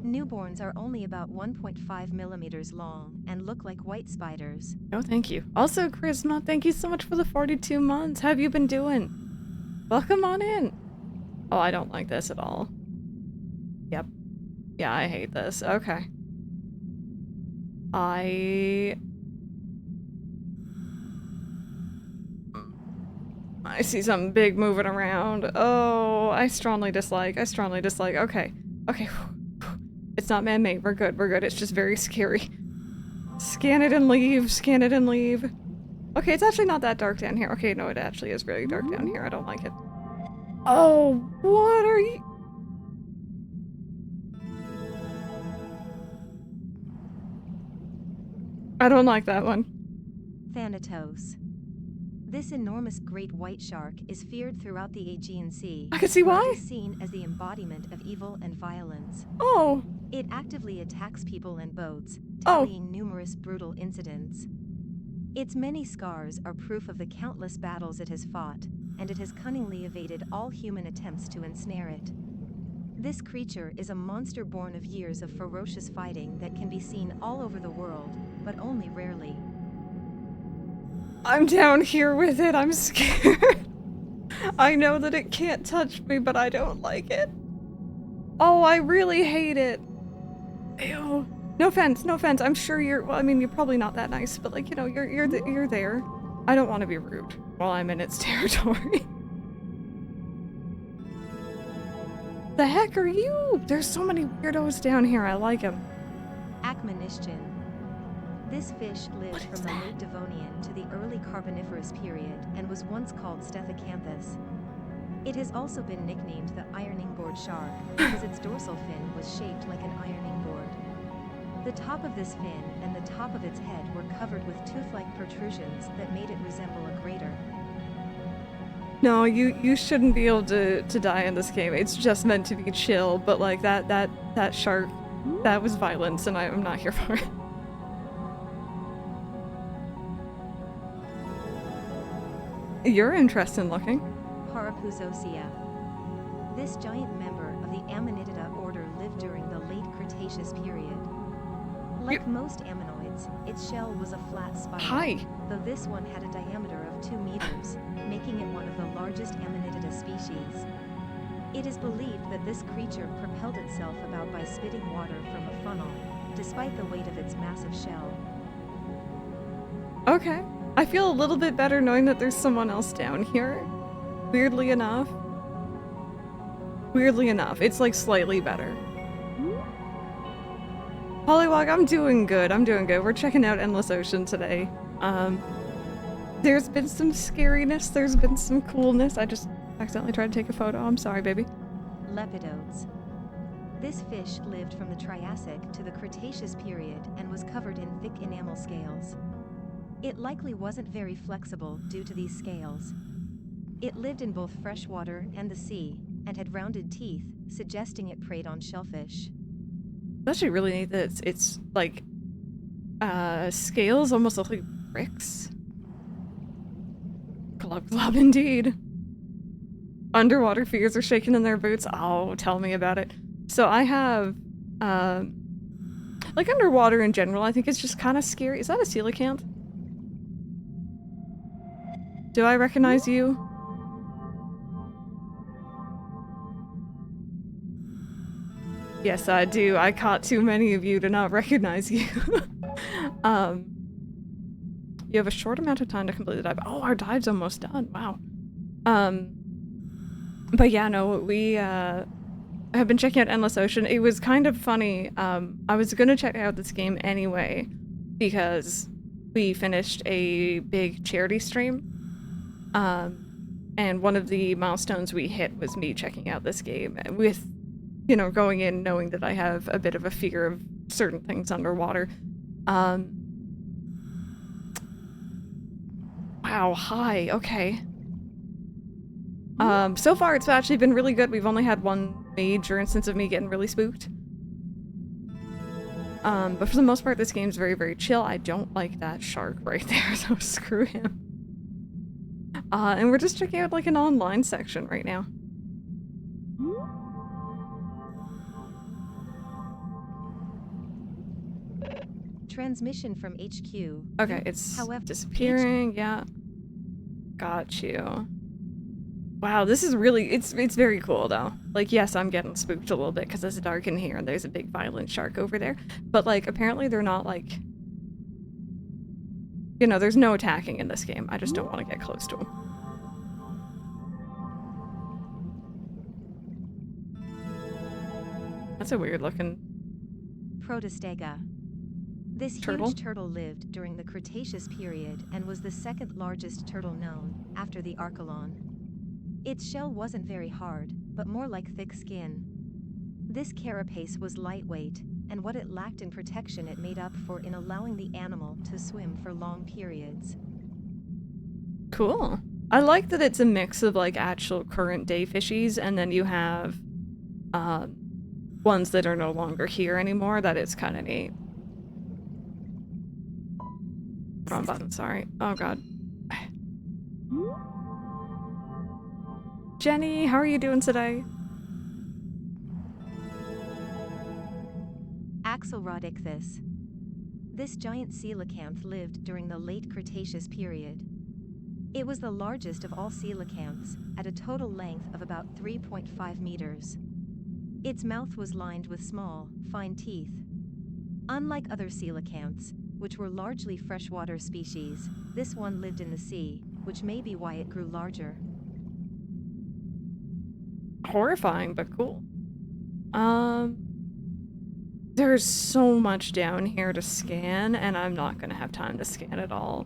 Newborns are only about 1.5 millimeters long and look like white spiders. Oh, thank you. Also, Charisma, thank you so much for the 42 months. How have you been doing? Welcome on in. Oh, I don't like this at all. Yep. Yeah, I hate this. Okay. I see something big moving around. Oh, I strongly dislike. Okay. Okay. It's not man-made. We're good. We're good. It's just very scary. Scan it and leave. Scan it and leave. Okay, it's actually not that dark down here. Okay, no, it actually is really dark down here. I don't like it. Oh, what are you? I don't like that one. Thanatos. This enormous great white shark is feared throughout the Aegean Sea. I can see why. It is seen as the embodiment of evil and violence. Oh. It actively attacks people and boats, tallying numerous brutal incidents. Its many scars are proof of the countless battles it has fought, and it has cunningly evaded all human attempts to ensnare it. This creature is a monster born of years of ferocious fighting that can be seen all over the world, but only rarely. I'm down here with it. I'm scared. I know that it can't touch me, but I don't like it. Oh, I really hate it. Ew. No offense, no offense. I'm sure you're, well, I mean, you're probably not that nice, but like, you know, you're there. I don't want to be rude while I'm in its territory. The heck are you? There's so many weirdos down here. I like them. Acmonition. This fish lived from the late Devonian to the early Carboniferous period and was once called Stethocanthus. It has also been nicknamed the ironing board shark because its dorsal fin was shaped like an ironing board. The top of this fin and the top of its head were covered with tooth-like protrusions that made it resemble a grater. No, you shouldn't be able to die in this game. It's just meant to be chill, but like that shark, that was violence and I'm not here for it. You're interesting looking. Parapuzosea. This giant member of the Amanitidae order lived during the late Cretaceous period. Like most ammonoids, its shell was a flat spiral, though this one had a diameter of 2 meters, making it one of the largest Amanitidae species. It is believed that this creature propelled itself about by spitting water from a funnel, despite the weight of its massive shell. Okay. I feel a little bit better knowing that there's someone else down here. Weirdly enough. It's like slightly better. Pollywog, I'm doing good. We're checking out Endless Ocean today. There's been some scariness, there's been some coolness. I just accidentally tried to take a photo. I'm sorry, baby. Lepidodes. This fish lived from the Triassic to the Cretaceous period and was covered in thick enamel scales. It likely wasn't very flexible due to these scales. It lived in both freshwater and the sea, and had rounded teeth, suggesting it preyed on shellfish. It's actually really neat that it's like, scales almost look like bricks. Glub glub indeed. Underwater fears are shaking in their boots. Oh, tell me about it. So I have, like underwater in general, I think it's just kind of scary. Is that a coelacanth? Do I recognize you? Yes, I do. I caught too many of you to not recognize you. You have a short amount of time to complete the dive. Oh, our dive's almost done. Wow. But yeah, no, we have been checking out Endless Ocean. It was kind of funny. I was gonna check out this game anyway because we finished a big charity stream. And one of the milestones we hit was me checking out this game with, you know, going in knowing that I have a bit of a fear of certain things underwater. Wow, hi, okay. So far it's actually been really good. We've only had one major instance of me getting really spooked. But for the most part this game's very, very chill. I don't like that shark right there, so screw him. And we're just checking out like an online section right now. Transmission from HQ. Okay, it's however, disappearing. Yeah. Got you. Wow, this is really, it's very cool though. Like, yes, I'm getting spooked a little bit because it's dark in here and there's a big violent shark over there. But like, apparently they're not like, you know, there's no attacking in this game. I just don't want to get close to them. That's a weird looking Protostega. This huge turtle lived during the Cretaceous period and was the second largest turtle known, after the Archelon. Its shell wasn't very hard, but more like thick skin. This carapace was lightweight, and what it lacked in protection it made up for in allowing the animal to swim for long periods. Cool. I like that it's a mix of like actual current day fishies and then you have ones that are no longer here anymore. That is kind of neat. Wrong button, sorry. Oh god. Jenny, how are you doing today? Axelrodichthys. This giant coelacanth lived during the late Cretaceous period. It was the largest of all coelacanths, at a total length of about 3.5 meters. Its mouth was lined with small, fine teeth. Unlike other coelacanths, which were largely freshwater species, this one lived in the sea, which may be why it grew larger. Horrifying, but cool. There's so much down here to scan, and I'm not gonna have time to scan it all.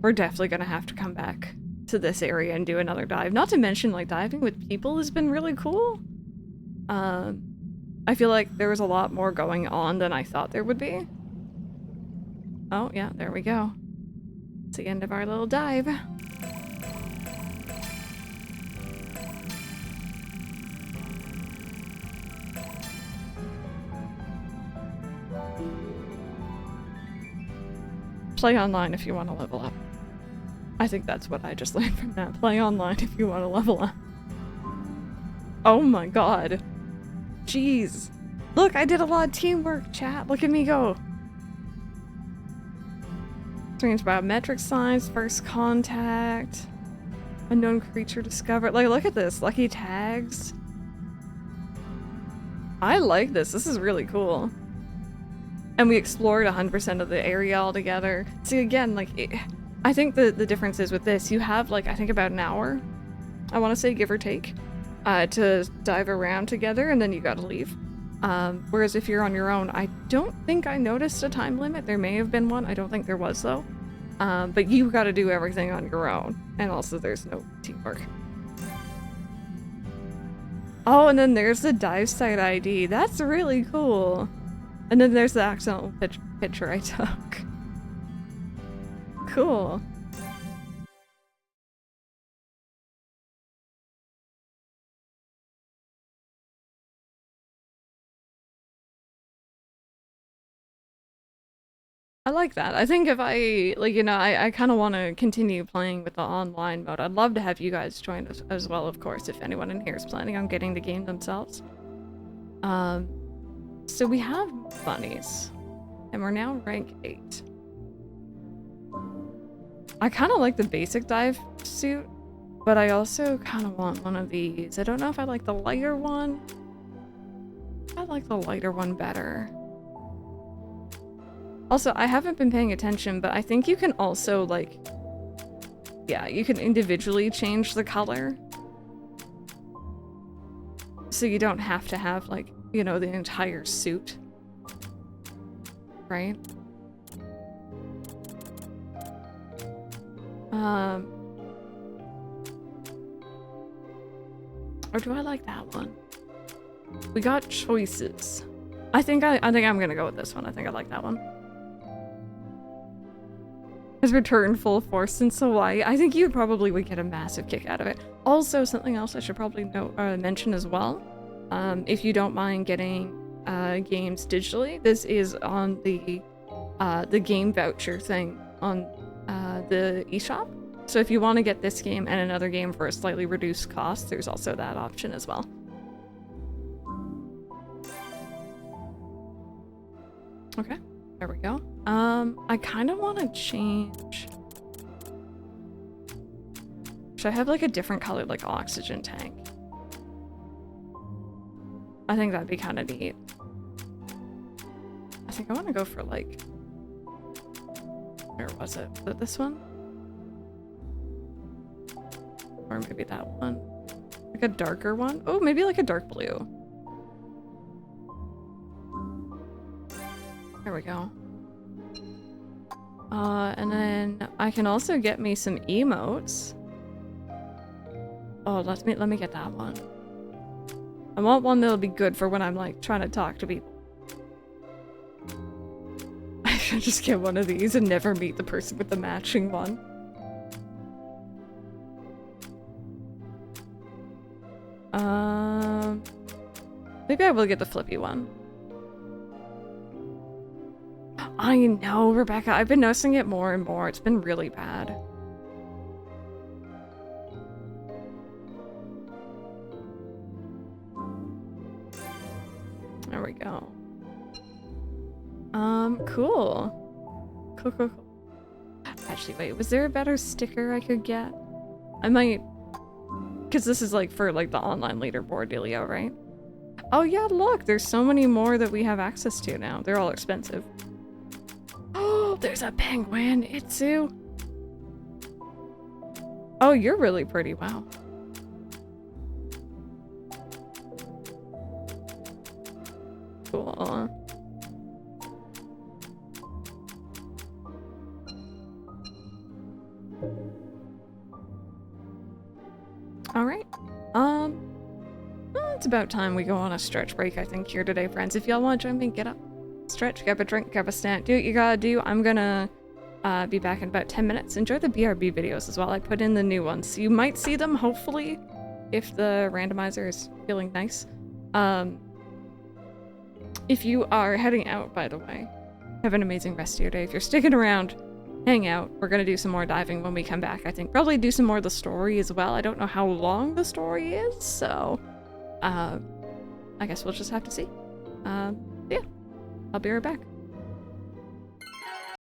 We're definitely gonna have to come back to this area and do another dive. Not to mention, like, diving with people has been really cool. I feel like there was a lot more going on than I thought there would be. Oh, yeah, there we go. It's the end of our little dive. Play online if you want to level up. I think that's what I just learned from that. Play online if you want to level up. Oh my god. Jeez. Look, I did a lot of teamwork, chat. Look at me go. Strange biometric signs, first contact, unknown creature discovered. Like, look at this. Lucky tags. I like this. This is really cool. And we explored 100% of the area altogether. See, again, like, I think the difference is with this, you have, like, I think about an hour, I want to say, give or take, to dive around together, and then you gotta leave. Whereas if you're on your own, I don't think I noticed a time limit. There may have been one. I don't think there was, though. But you gotta do everything on your own. And also, there's no teamwork. Oh, and then there's the dive site ID. That's really cool. And then there's the accidental picture I took. Cool. I like that. I think if I, like, you know, I kind of want to continue playing with the online mode. I'd love to have you guys join us as well, of course, if anyone in here is planning on getting the game themselves. So we have bunnies, and we're now rank 8. I kind of like the basic dive suit, but I also kind of want one of these. I don't know if I like the lighter one. I like the lighter one better. Also, I haven't been paying attention, but I think you can also, like, yeah, you can individually change the color. So you don't have to have, like, you know, the entire suit. Right? Or do I like that one? We got choices. I think I'm gonna go with this one. I think I like that one. Has returned full force since Hawaii. I think you probably would get a massive kick out of it. Also, something else I should probably mention as well. If you don't mind getting games digitally, this is on the game voucher thing on the eShop. So if you want to get this game and another game for a slightly reduced cost, there's also that option as well. Okay, there we go. I kind of want to change. Should I have like a different color, like oxygen tank? I think that'd be kind of neat. I think I want to go for like, where was it? Was it this one? Or maybe that one? Like a darker one? Oh, maybe like a dark blue. There we go. And then I can also get me some emotes. Oh, let me get that one. I want one that'll be good for when I'm like trying to talk to people. I should just get one of these and never meet the person with the matching one. Maybe I will get the flippy one. I know, Rebecca. I've been noticing it more and more. It's been really bad. There we go. Cool. Cool. Actually, wait, was there a better sticker I could get? I might... Because this is like for like the online leaderboard dealio, right? Oh yeah, look, there's so many more that we have access to now. They're all expensive. Oh, there's a penguin, Itsu. Oh, you're really pretty, wow. Cool. All right. Well, it's about time we go on a stretch break, I think, here today, friends. If y'all want to join me, get up, stretch, grab a drink, grab a snack, do what you gotta do. I'm gonna be back in about 10 minutes. Enjoy the BRB videos as well. I put in the new ones, so you might see them, hopefully, if the randomizer is feeling nice. If you are heading out, by the way, have an amazing rest of your day. If you're sticking around, hang out. We're gonna do some more diving when we come back, I think. Probably do some more of the story as well. I don't know how long the story is, so I guess we'll just have to see. Yeah, I'll be right back.